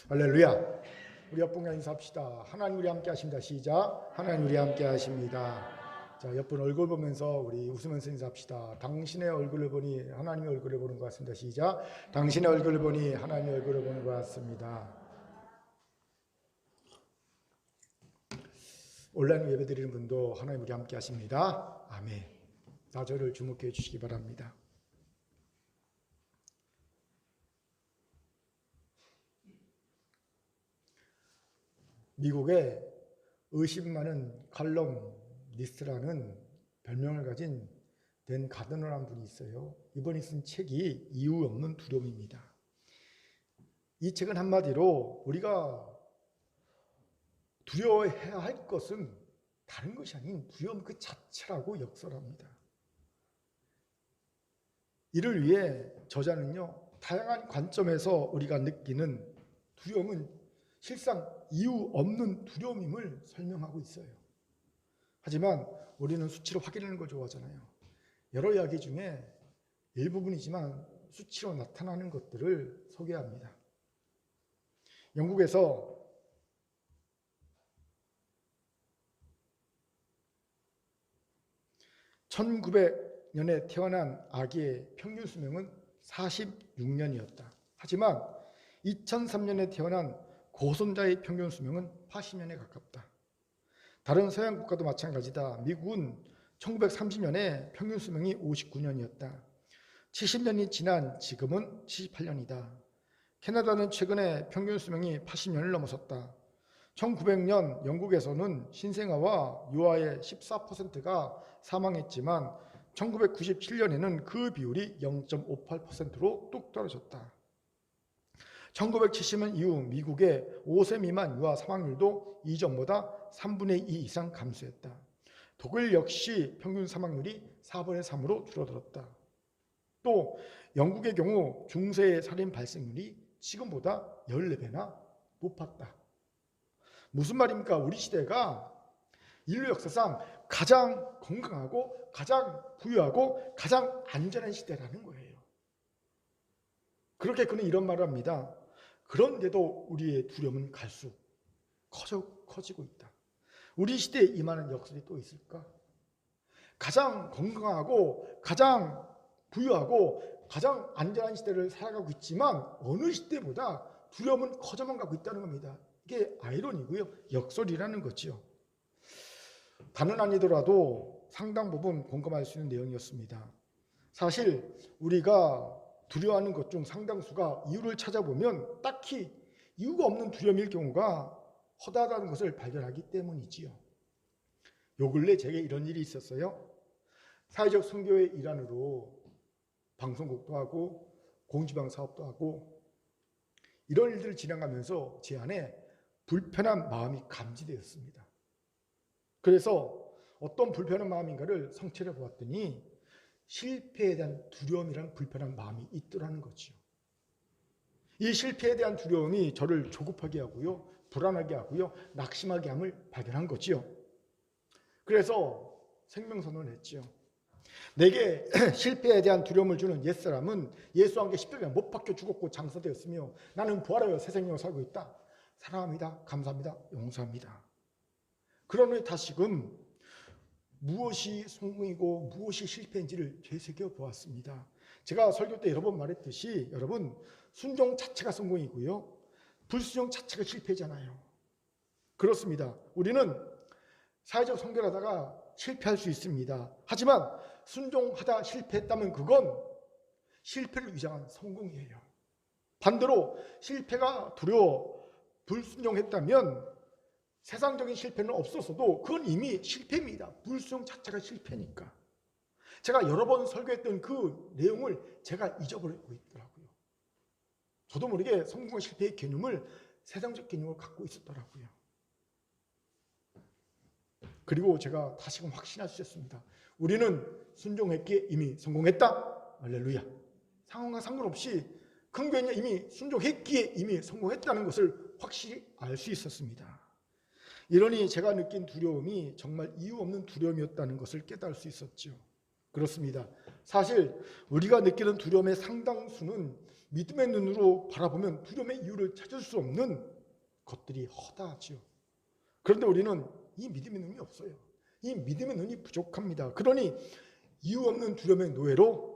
할렐루야. 우리 옆분과 인사합시다. 하나님 우리 함께 하십니다. 시작. 하나님 우리 함께 하십니다. 자, 옆분 얼굴 보면서 우리 웃으면서 인사합시다. 당신의 얼굴을 보니 하나님의 얼굴을 보는 것 같습니다. 시작. 당신의 얼굴을 보니 하나님의 얼굴을 보는 것 같습니다. 온라인 예배 드리는 분도 하나님 우리 함께 하십니다. 아멘. 다 저를 주목해 주시기 바랍니다. 미국에 의심 많은 칼럼니스트라는 별명을 가진 댄 가드너라는 분이 있어요. 이번에 쓴 책이 이유 없는 두려움입니다. 이 책은 한마디로 우리가 두려워해야 할 것은 다른 것이 아닌 두려움 그 자체라고 역설합니다. 이를 위해 저자는요, 다양한 관점에서 우리가 느끼는 두려움은 실상 이유 없는 두려움임을 설명하고 있어요. 하지만 우리는 수치로 확인하는 걸 좋아하잖아요. 여러 이야기 중에 일부분이지만 수치로 나타나는 것들을 소개합니다. 영국에서 (1900년에) 태어난 아기의 평균 수명은 46년이었다. 하지만 2003년에 태어난 고손자의 평균 수명은 80년에 가깝다. 다른 서양 국가도 마찬가지다. 미국은 1930년에 평균 수명이 59년이었다. 70년이 지난 지금은 78년이다. 캐나다는 최근에 평균 수명이 80년을 넘어섰다. 1900년 영국에서는 신생아와 유아의 14%가 사망했지만 1997년에는 그 비율이 0.58%로 뚝 떨어졌다. 1970년 이후 미국의 5세 미만 유아 사망률도 이전보다 3분의 2 이상 감소했다. 독일 역시 평균 사망률이 4분의 3으로 줄어들었다. 또 영국의 경우 중세의 살인 발생률이 지금보다 14배나 높았다. 무슨 말입니까? 우리 시대가 인류 역사상 가장 건강하고 가장 부유하고 가장 안전한 시대라는 거예요. 그렇게 그는 이런 말을 합니다. 그런데도 우리의 두려움은 갈수록 커지고 있다. 우리 시대에 임하는 역설이 또 있을까? 가장 건강하고 가장 부유하고 가장 안전한 시대를 살아가고 있지만 어느 시대보다 두려움은 커져만 가고 있다는 겁니다. 이게 아이러니고요. 역설이라는 거죠. 다는 아니더라도 상당 부분 공감할 수 있는 내용이었습니다. 사실 우리가 두려워하는 것 중 상당수가 이유를 찾아보면 딱히 이유가 없는 두려움일 경우가 허다하다는 것을 발견하기 때문이지요. 요 근래 제게 이런 일이 있었어요. 사회적 선교의 일환으로 방송국도 하고 공지방 사업도 하고 이런 일들을 진행하면서 제 안에 불편한 마음이 감지되었습니다. 그래서 어떤 불편한 마음인가를 성찰해 보았더니 실패에 대한 두려움이란 불편한 마음이 있더라는 거죠. 이 실패에 대한 두려움이 저를 조급하게 하고요, 불안하게 하고요, 낙심하게 함을 발견한 거지요. 그래서 생명선언을 했지요. 내게 실패에 대한 두려움을 주는 옛사람은 예수와 함께 십자가에 못 박혀 죽었고 장사되었으며 나는 부활하여 새 생명을 살고 있다. 사랑합니다. 감사합니다. 용서합니다. 그러니 다시금 무엇이 성공이고 무엇이 실패인지를 되새겨 보았습니다. 제가 설교 때 여러 번 말했듯이 여러분, 순종 자체가 성공이고요, 불순종 자체가 실패잖아요. 그렇습니다. 우리는 사회적 선교를 하다가 실패할 수 있습니다. 하지만 순종하다 실패했다면 그건 실패를 위장한 성공이에요. 반대로 실패가 두려워 불순종했다면 세상적인 실패는 없었어도 그건 이미 실패입니다. 불순종 자체가 실패니까. 제가 여러 번 설교했던 그 내용을 제가 잊어버리고 있더라고요. 저도 모르게 성공과 실패의 개념을 세상적 개념으로 갖고 있었더라고요. 그리고 제가 다시금 확신할 수 있었습니다. 우리는 순종했기에 이미 성공했다. 할렐루야. 상황과 상관없이 근거에는 이미 순종했기에 이미 성공했다는 것을 확실히 알 수 있었습니다. 이러니 제가 느낀 두려움이 정말 이유 없는 두려움이었다는 것을 깨달을 수 있었죠. 그렇습니다. 사실 우리가 느끼는 두려움의 상당수는 믿음의 눈으로 바라보면 두려움의 이유를 찾을 수 없는 것들이 허다하지요. 그런데 우리는 이 믿음의 눈이 없어요. 이 믿음의 눈이 부족합니다. 그러니 이유 없는 두려움의 노예로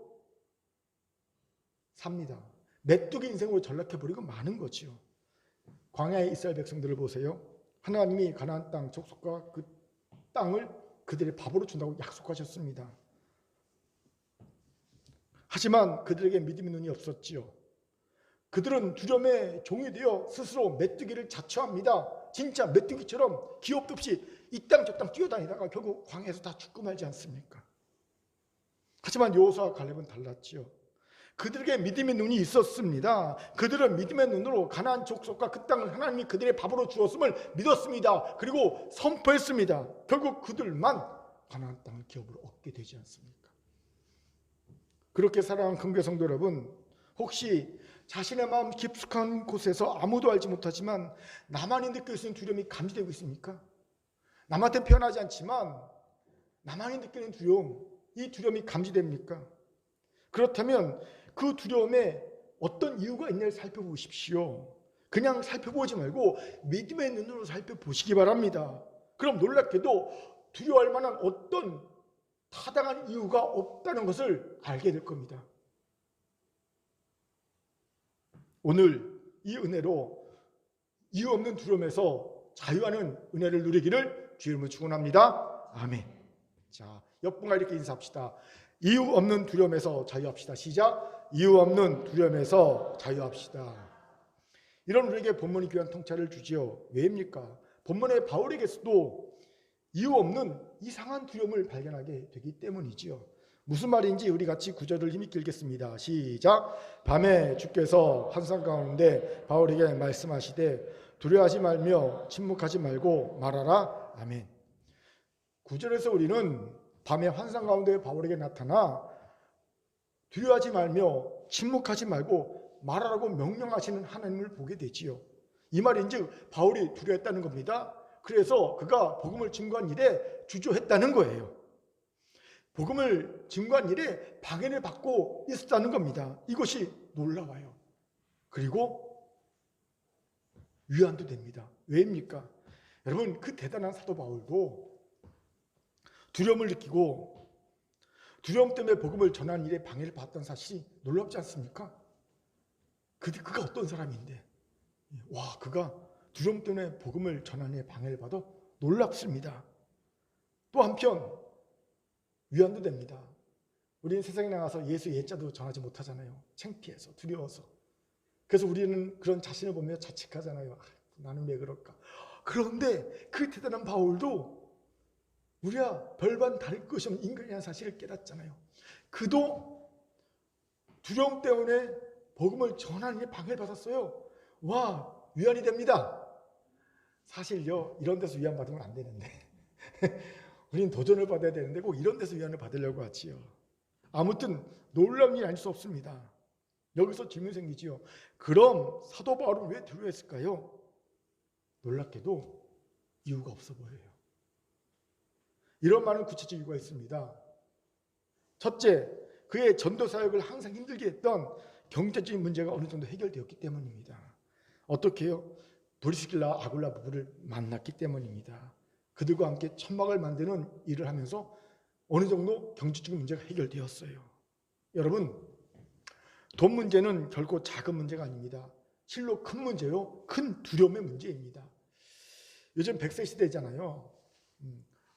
삽니다. 메뚜기 인생으로 전락해버리고 마는 거지요. 광야의 이스라엘 백성들을 보세요. 하나님이 가나안 땅 족속과 그 땅을 그들의 밥으로 준다고 약속하셨습니다. 하지만 그들에게 믿음의 눈이 없었지요. 그들은 두려움의 종이 되어 스스로 메뚜기를 자처합니다. 진짜 메뚜기처럼 기업도 없이 이 땅 저 땅 뛰어다니다가 결국 광야에서 다 죽고 말지 않습니까? 하지만 여호수아와 갈렙은 달랐지요. 그들에게 믿음의 눈이 있었습니다. 그들은 믿음의 눈으로 가나안 족속과 그 땅을 하나님이 그들의 밥으로 주었음을 믿었습니다. 그리고 선포했습니다. 결국 그들만 가나안 땅을 기업으로 얻게 되지 않습니까? 그렇게 사랑하는 긍휼 성도 여러분, 혹시 자신의 마음 깊숙한 곳에서 아무도 알지 못하지만 나만이 느낄 수 있는 두려움이 감지되고 있습니까? 남한테 표현하지 않지만 나만이 느끼는 두려움, 이 두려움이 감지됩니까? 그렇다면 그 두려움에 어떤 이유가 있냐를 살펴보십시오. 그냥 살펴보지 말고 믿음의 눈으로 살펴보시기 바랍니다. 그럼 놀랍게도 두려워할 만한 어떤 타당한 이유가 없다는 것을 알게 될 겁니다. 오늘 이 은혜로 이유 없는 두려움에서 자유하는 은혜를 누리기를 주의 이름으로 축원합니다. 아멘. 자, 옆분과 이렇게 인사합시다. 이유 없는 두려움에서 자유합시다. 시작. 이유 없는 두려움에서 자유합시다. 이런 우리에게 본문이 귀한 통찰을 주지요. 왜입니까? 본문의 바울에게서도 이유 없는 이상한 두려움을 발견하게 되기 때문이지요. 무슨 말인지 우리 같이 구절을 힘있게 읽겠습니다. 시작. 밤에 주께서 환상 가운데 바울에게 말씀하시되 두려워하지 말며 침묵하지 말고 말하라. 아멘. 구절에서 우리는 밤의 환상 가운데 바울에게 나타나 두려워하지 말며 침묵하지 말고 말하라고 명령하시는 하나님을 보게 되지요. 이 말인즉 바울이 두려워했다는 겁니다. 그래서 그가 복음을 증거한 일에 주저했다는 거예요. 복음을 증거한 일에 방해를 받고 있었다는 겁니다. 이것이 놀라워요. 그리고 위안도 됩니다. 왜입니까? 여러분, 그 대단한 사도 바울도 두려움을 느끼고 두려움 때문에 복음을 전하는 일에 방해를 받았던 사실이 놀랍지 않습니까? 그가 어떤 사람인데 와, 그가 두려움 때문에 복음을 전하는 일에 방해를 받아 놀랍습니다. 또 한편 위안도 됩니다. 우리는 세상에 나가서 예수 예자도 전하지 못하잖아요. 창피해서, 두려워서. 그래서 우리는 그런 자신을 보며 자책하잖아요. 나는 왜 그럴까? 그런데 그 대단한 바울도 우리와 별반 다를 것이 없는 인간이라는 사실을 깨닫잖아요. 그도 두려움 때문에 복음을 전하는 일에 방해를 받았어요. 와, 위안이 됩니다. 사실요, 이런 데서 위안 받으면 안 되는데 우리는 도전을 받아야 되는데 꼭 이런 데서 위안을 받으려고 하지요. 아무튼 놀라운 일이 아닐 수 없습니다. 여기서 질문이 생기지요. 그럼 사도 바울은 왜 두려워했을까요? 놀랍게도 이유가 없어 보여요. 이런 많은 구체적 이유가 있습니다. 첫째, 그의 전도 사역을 항상 힘들게 했던 경제적인 문제가 어느 정도 해결되었기 때문입니다. 어떻게 해요? 브리스길라 아굴라 부부를 만났기 때문입니다. 그들과 함께 천막을 만드는 일을 하면서 어느 정도 경제적인 문제가 해결되었어요. 여러분, 돈 문제는 결코 작은 문제가 아닙니다. 실로 큰 문제요, 큰 두려움의 문제입니다. 요즘 100세 시대잖아요.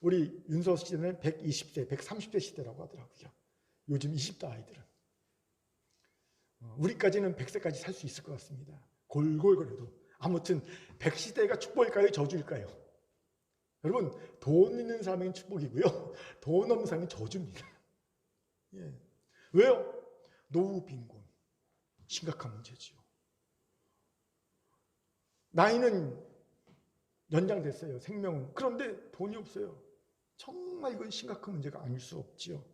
우리 윤서 시대는 120세, 130세 시대라고 하더라고요. 요즘 20대 아이들은. 우리까지는 100세까지 살 수 있을 것 같습니다. 골골거려도. 아무튼 100시대가 축복일까요? 저주일까요? 여러분, 돈 있는 사람은 축복이고요. 돈 없는 사람은 저주입니다. 예. 왜요? 노후 빈곤. 심각한 문제지요. 나이는 연장됐어요. 생명은. 그런데 돈이 없어요. 정말 이건 심각한 문제가 아닐 수 없지요.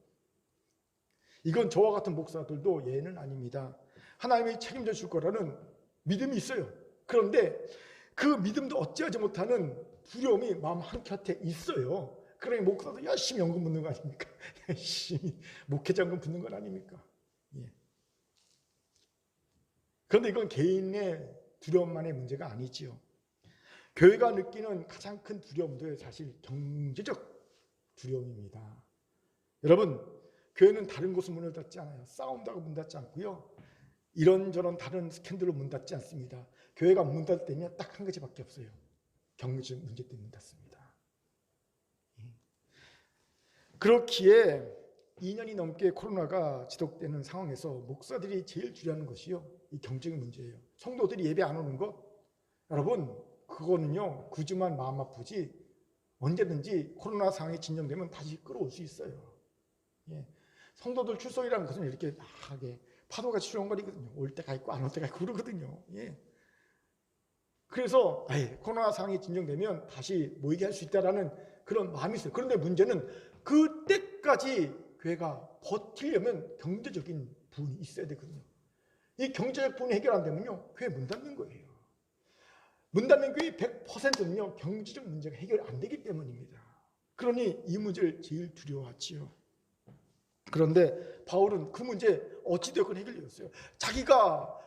이건 저와 같은 목사들도 예는 아닙니다. 하나님이 책임져 줄 거라는 믿음이 있어요. 그런데 그 믿음도 어찌하지 못하는 두려움이 마음 한켠에 있어요. 그러니 목사도 열심히 연금 붓는 거 아닙니까? 열심히 목회자금 붓는 건 아닙니까? 예. 그런데 이건 개인의 두려움만의 문제가 아니지요. 교회가 느끼는 가장 큰 두려움도 사실 경제적 두려움입니다. 여러분, 교회는 다른 곳은 문을 닫지 않아요. 싸운다고 문 닫지 않고요. 이런저런 다른 스캔들로 문 닫지 않습니다. 교회가 문 닫을 때면 딱 한 가지밖에 없어요. 경제적 문제 때문에 문 닫습니다. 그렇기에 2년이 넘게 코로나가 지속되는 상황에서 목사들이 제일 주의하는 것이요, 이 경제적 문제예요. 성도들이 예배 안 오는 것, 여러분 그거는요 9주만 마음 아프지 언제든지 코로나 상황이 진정되면 다시 끌어올 수 있어요. 예. 성도들 출석이라는 것은 이렇게 하게 파도가 출렁거리거든요. 올 때가 있고 안 올 때가 있고 그러거든요. 예. 그래서 코로나 상황이 진정되면 다시 모이게 할 수 있다라는 그런 마음이 있어요. 그런데 문제는 그때까지 교회가 버티려면 경제적인 부분이 있어야 되거든요. 이 경제적 부분이 해결 안 되면요 교회 문 닫는 거예요. 문 닫는 교회 100%는요 경제적 문제가 해결 안 되기 때문입니다. 그러니 이 문제를 제일 두려워하지요. 그런데 바울은 그 문제 어찌되었건 해결되었어요. 자기가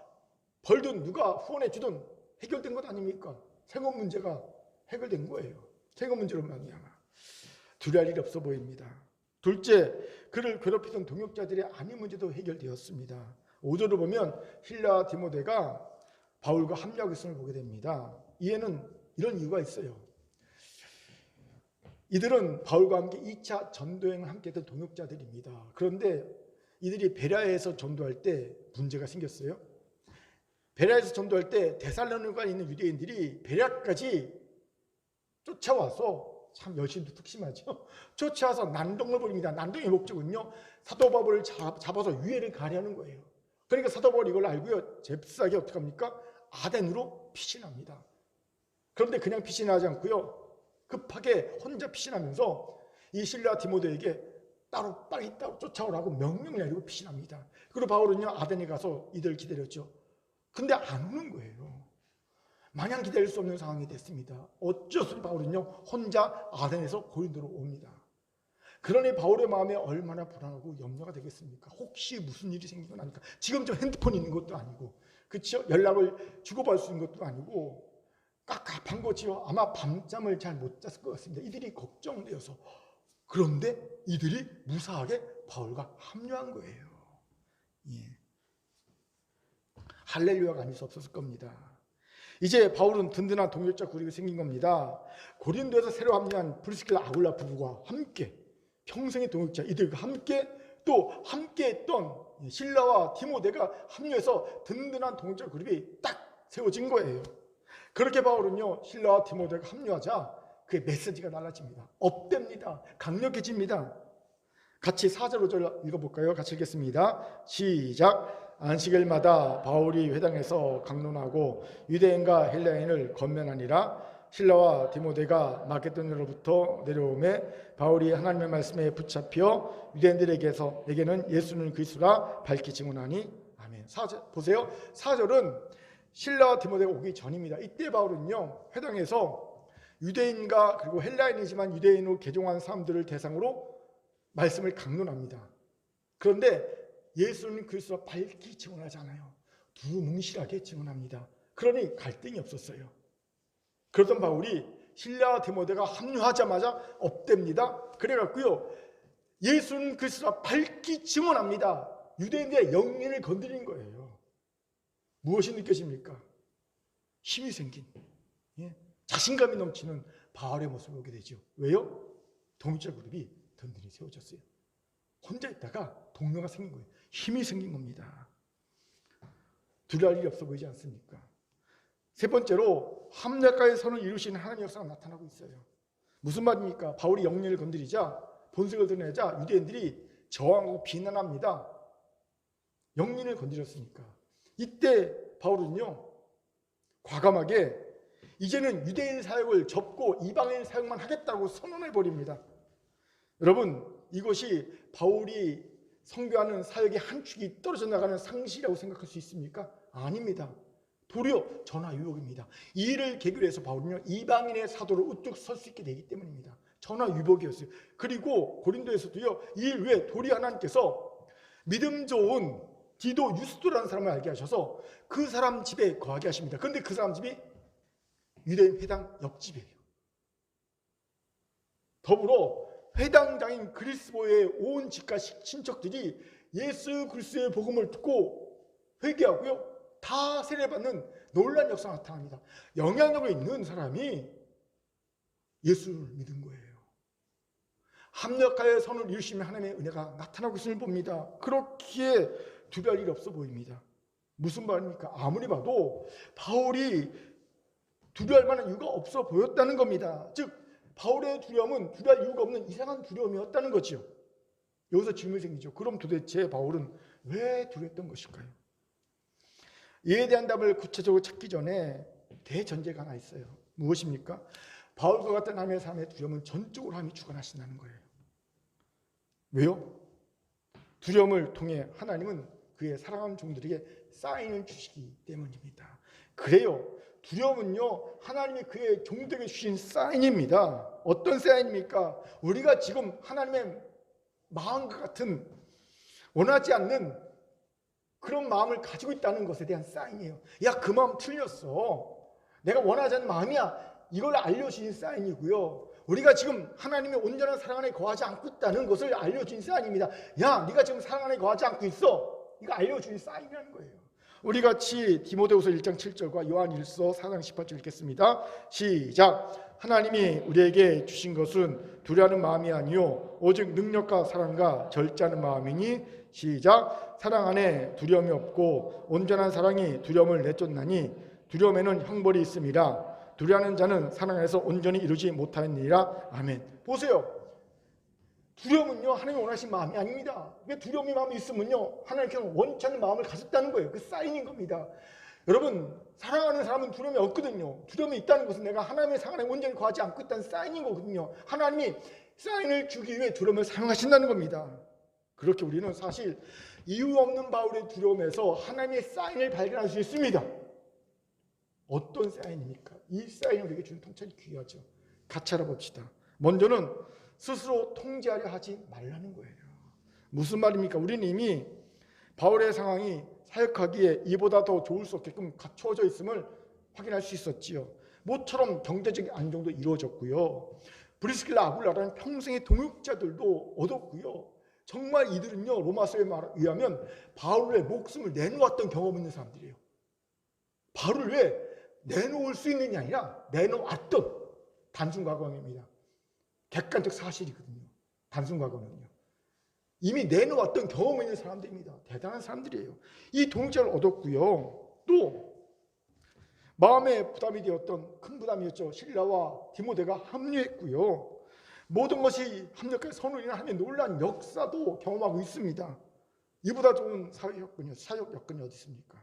벌든 누가 후원해 주든 해결된 것 아닙니까? 세금 문제가 해결된 거예요. 세금 문제로 말미암아 두려워할 일이 없어 보입니다. 둘째, 그를 괴롭히던 동역자들의 안위 문제도 해결되었습니다. 5절을 보면 힐라와 디모데가 바울과 합류하고 있음을 보게 됩니다. 이에는 이런 이유가 있어요. 이들은 바울과 함께 2차 전도여행을 함께 했던 동역자들입니다. 그런데 이들이 베레아에서 전도할 때 문제가 생겼어요. 베레아에서 전도할 때 데살로니가에 있는 유대인들이 베레아까지 쫓아와서, 참 열심도 특심하죠. 쫓아와서 난동을 벌입니다. 난동의 목적은요 사도 바울을 잡아서 유해를 가려는 거예요. 그러니까 사도 바울이 이걸 알고요 잽싸게 어떻게 합니까? 아덴으로 피신합니다. 그런데 그냥 피신하지 않고요 급하게 혼자 피신하면서 이 실라 디모데에게 빨리 따로 쫓아오라고 명령을 내리고 피신합니다. 그리고 바울은요 아덴에 가서 이들 기다렸죠. 근데 안 오는 거예요. 마냥 기다릴 수 없는 상황이 됐습니다. 어쩔 수 없이 바울은요 혼자 아덴에서 고린도로 옵니다. 그러니 바울의 마음에 얼마나 불안하고 염려가 되겠습니까? 혹시 무슨 일이 생긴 건 아닐까? 지금 저 핸드폰이 있는 것도 아니고, 그렇죠? 연락을 주고받을 수 있는 것도 아니고 깝깝한 거지요. 아마 밤잠을 잘 못 잤을 것 같습니다. 이들이 걱정되어서. 그런데 이들이 무사하게 바울과 합류한 거예요. 예. 할렐루야가 아닐 수 없었을 겁니다. 이제 바울은 든든한 동역자 구력이 생긴 겁니다. 고린도에서 새로 합류한 브리스길라 아굴라 부부와 함께 평생의 동역자 이들과 함께 또 함께 했던 실라와 디모데가 합류해서 든든한 동역자 그룹이 딱 세워진 거예요. 그렇게 바울은요 실라와 디모데가 합류하자 그의 메시지가 달라집니다. 업됩니다. 강력해집니다. 같이 4절 5절 읽어볼까요? 같이 읽겠습니다. 시작. 안식일마다 바울이 회당에서 강론하고 유대인과 헬라인을 건면하니라. 실라와 디모데가 마게도냐로부터 내려오매 바울이 하나님의 말씀에 붙잡혀 유대인들에게는 예수는 그리스도라 밝히 증언하니 아멘. 4절 보세요. 4절은 실라와 디모데가 오기 전입니다. 이때 바울은요 회당에서 유대인과 그리고 헬라인이지만 유대인으로 개종한 사람들을 대상으로 말씀을 강론합니다. 그런데 예수는 그리스도와 밝히 증언하잖아요. 두뭉실하게 증언합니다. 그러니 갈등이 없었어요. 그러던 바울이 실라와 디모데가 합류하자마자 업됩니다. 그래갖고요 예수는 그리스도와 밝히 증언합니다. 유대인들의 영린을 건드린 거예요. 무엇이 느껴집니까? 힘이 생긴, 자신감이 넘치는 바울의 모습을 보게 되죠. 왜요? 동역자 그룹이 든든히 세워졌어요. 혼자 있다가 동료가 생긴 거예요. 힘이 생긴 겁니다. 두려워할 일이 없어 보이지 않습니까? 세 번째로 합력가의 선을 이루시는 하나님의 역사가 나타나고 있어요. 무슨 말입니까? 바울이 영리를 건드리자 본색을 드러내자 유대인들이 저항하고 비난합니다. 영린을 건드렸으니까. 이때 바울은요 과감하게 이제는 유대인 사역을 접고 이방인 사역만 하겠다고 선언해 버립니다. 여러분 이것이 바울이 선교하는 사역의 한 축이 떨어져 나가는 상실이라고 생각할 수 있습니까? 아닙니다. 도리어 전화유복입니다. 이 일을 계기로 해서 바울은요 이방인의 사도로 우뚝 설 수 있게 되기 때문입니다. 전화유복이었어요. 그리고 고린도에서도요 이 일 외에 도리어 하나님께서 믿음 좋은 디도 유스도라는 사람을 알게 하셔서 그 사람 집에 거하게 하십니다. 그런데 그 사람 집이 유대인 회당 옆집이에요. 더불어 회당장인 그리스도의 온 집과 친척들이 예수 그리스도의 복음을 듣고 회개하고요, 다 세례받는 놀라운 역사가 나타납니다. 영향력이 있는 사람이 예수를 믿은 거예요. 합력하여 선을 이루시면 하나님의 은혜가 나타나고 있음을 봅니다. 그렇기에 두려울 일이 없어 보입니다. 무슨 말입니까? 아무리 봐도 바울이 두려울 만한 이유가 없어 보였다는 겁니다. 즉 바울의 두려움은 두려울 이유가 없는 이상한 두려움이었다는 거죠. 여기서 질문이 생기죠. 그럼 도대체 바울은 왜 두려웠던 것일까요? 이에 대한 답을 구체적으로 찾기 전에 대전제가 하나 있어요. 무엇입니까? 바울과 같은 하나님의 사람의 두려움은 전적으로 하나님이 주관하신다는 거예요. 왜요? 두려움을 통해 하나님은 그의 사랑하는 종들에게 사인을 주시기 때문입니다. 그래요, 두려움은요 하나님이 그의 종들에게 주신 사인입니다. 어떤 사인입니까? 우리가 지금 하나님의 마음과 같은 원하지 않는 그런 마음을 가지고 있다는 것에 대한 사인이에요. 야, 그 마음 틀렸어. 내가 원하지 않는 마음이야. 이걸 알려주신 사인이고요. 우리가 지금 하나님의 온전한 사랑 안에 거하지 않고 있다는 것을 알려주신 사인입니다. 야, 네가 지금 사랑 안에 거하지 않고 있어. 이거 알려주신 사인이라는 거예요. 우리 같이 디모데후서 1장 7절과 요한 1서 4장 18절 읽겠습니다. 시작. 하나님이 우리에게 주신 것은 두려워하는 마음이 아니요 오직 능력과 사랑과 절제하는 마음이니 시작. 사랑 안에 두려움이 없고 온전한 사랑이 두려움을 내쫓나니 두려움에는 형벌이 있음이라. 두려워하는 자는 사랑 안에서 온전히 이루지 못하느니라. 아멘. 보세요. 두려움은요 하나님이 원하신 마음이 아닙니다. 두려움의 마음이 있으면요 하나님께서 원치 않는 마음을 가졌다는 거예요. 그 사인인 겁니다. 여러분, 사랑하는 사람은 두려움이 없거든요. 두려움이 있다는 것은 내가 하나님의 사랑에 온전히 거하지 않고 있다는 사인인 거거든요. 하나님이 사인을 주기 위해 두려움을 사용하신다는 겁니다. 그렇게 우리는 사실 이유 없는 바울의 두려움에서 하나님의 사인을 발견할 수 있습니다. 어떤 사인입니까? 이 사인을 우리에게 주는 통찰이 귀하죠. 같이 알아봅시다. 먼저는 스스로 통제하려 하지 말라는 거예요. 무슨 말입니까? 우리는 이미 바울의 상황이 사역하기에 이보다 더 좋을 수 없게끔 갖추어져 있음을 확인할 수 있었지요. 모처럼 경제적인 안정도 이루어졌고요. 브리스길라 아굴라라는 평생의 동역자들도 얻었고요. 정말 이들은요 로마서에 의하면 바울의 목숨을 내놓았던 경험 있는 사람들이에요. 바울을 왜 내놓을 수 있는 게 아니라 내놓았던 단순 과거입니다. 객관적 사실이거든요. 단순 과거는요. 이미 내놓았던 경험 있는 사람들입니다. 대단한 사람들이에요. 이 동역자를 얻었고요. 또 마음의 부담이 되었던 큰 부담이었죠. 실라와 디모데가 합류했고요. 모든 것이 합력해 선을 인한 하나님의 놀라운 역사도 경험하고 있습니다. 이보다 좋은 사역 여건이 어디 있습니까?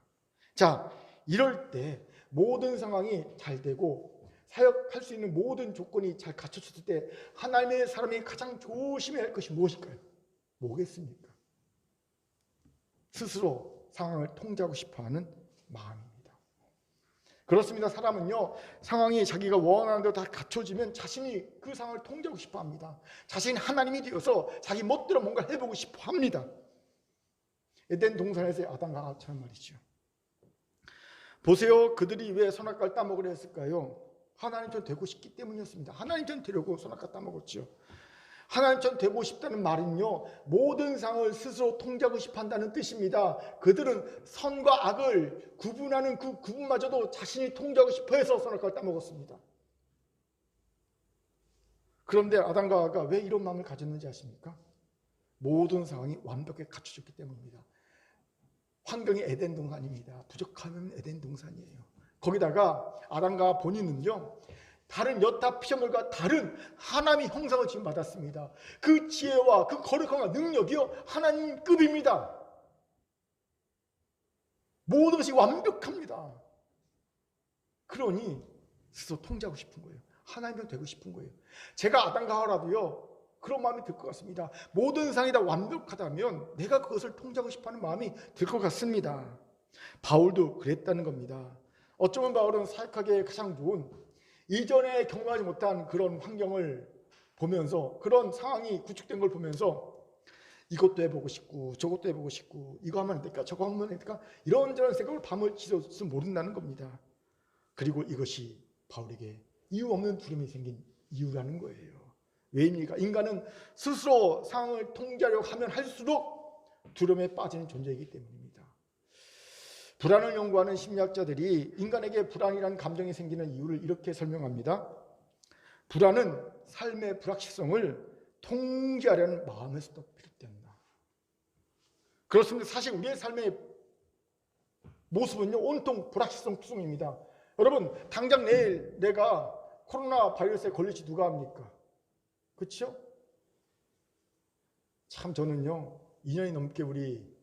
자, 이럴 때 모든 상황이 잘 되고 사역할 수 있는 모든 조건이 잘 갖춰졌을 때 하나님의 사람이 가장 조심해야 할 것이 무엇일까요? 뭐겠습니까? 스스로 상황을 통제하고 싶어하는 마음입니다. 그렇습니다. 사람은요 상황이 자기가 원하는 대로 다 갖춰지면 자신이 그 상황을 통제하고 싶어합니다. 자신이 하나님이 되어서 자기 멋대로 뭔가 해보고 싶어합니다. 에덴 동산에서의 아담과 하와처럼 말이죠. 보세요. 그들이 왜 선악과를 따먹으려 했을까요? 하나님처럼 되고 싶기 때문이었습니다. 하나님처럼 되려고 선악과 따먹었죠. 하나님처럼 되고 싶다는 말은요 모든 상을 스스로 통제하고 싶어한다는 뜻입니다. 그들은 선과 악을 구분하는 그 구분마저도 자신이 통제하고 싶어해서 선악과를 따먹었습니다. 그런데 아담과 하와가 왜 이런 마음을 가졌는지 아십니까? 모든 상황이 완벽하게 갖춰졌기 때문입니다. 환경이 에덴 동산입니다. 부족하면 에덴 동산이에요. 거기다가 아담과 본인은요 다른 여타 피조물과 다른 하나님의 형상을 지금 받았습니다. 그 지혜와 그 거룩함과 능력이요 하나님급입니다. 모든 것이 완벽합니다. 그러니 스스로 통제하고 싶은 거예요. 하나님처럼 되고 싶은 거예요. 제가 아담과 하와라도요 그런 마음이 들 것 같습니다. 모든 상이 다 완벽하다면 내가 그것을 통제하고 싶어하는 마음이 들 것 같습니다. 바울도 그랬다는 겁니다. 어쩌면 바울은 사역하기에 가장 좋은 이전에 경험하지 못한 그런 환경을 보면서 그런 상황이 구축된 걸 보면서 이것도 해보고 싶고 저것도 해보고 싶고 이거 하면 안 될까 저거 하면 안 될까 이런저런 생각을 밤을 지새워서 모른다는 겁니다. 그리고 이것이 바울에게 이유 없는 두려움이 생긴 이유라는 거예요. 왜입니까? 인간은 스스로 상황을 통제하려고 하면 할수록 두려움에 빠지는 존재이기 때문입니다. 불안을 연구하는 심리학자들이 인간에게 불안이라는 감정이 생기는 이유를 이렇게 설명합니다. 불안은 삶의 불확실성을 통제하려는 마음에서도 비롯된다. 그렇습니다. 사실 우리의 삶의 모습은요, 온통 불확실성 투성입니다. 여러분, 당장 내일 내가 코로나 바이러스에 걸릴지 누가 압니까? 그렇죠? 참 저는요, 2년이 넘게 우리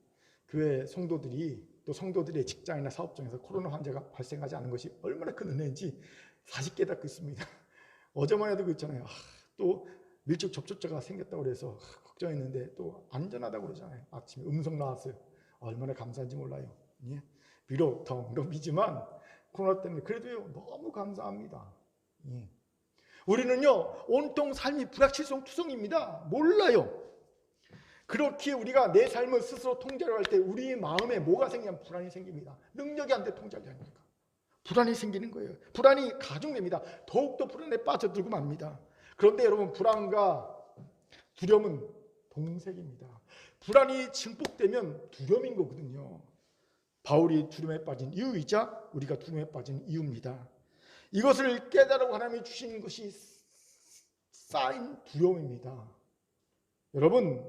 교회 성도들이 또 성도들의 직장이나 사업장에서 코로나 환자가 발생하지 않은 것이 얼마나 큰 은혜인지 다시 깨닫고 있습니다. 어제만 해도 그랬잖아요. 또 밀접 접촉자가 생겼다고 그래서 걱정했는데 또 안전하다고 그러잖아요. 아침에 음성 나왔어요. 얼마나 감사한지 몰라요. 예. 비록 덩덩이지만 코로나 때문에 그래도 너무 감사합니다. 예. 우리는요 온통 삶이 불확실성 투성입니다. 몰라요. 그렇게 우리가 내 삶을 스스로 통제를 할 때 우리 마음에 뭐가 생기냐면 불안이 생깁니다. 능력이 안 돼 통제하지 않으니까 불안이 생기는 거예요. 불안이 가중됩니다. 더욱더 불안에 빠져들고 맙니다. 그런데 여러분, 불안과 두려움은 동색입니다. 불안이 증폭되면 두려움인 거거든요. 바울이 두려움에 빠진 이유이자 우리가 두려움에 빠진 이유입니다. 이것을 깨달으고 하나님이 주신 것이 쌓인 두려움입니다. 여러분,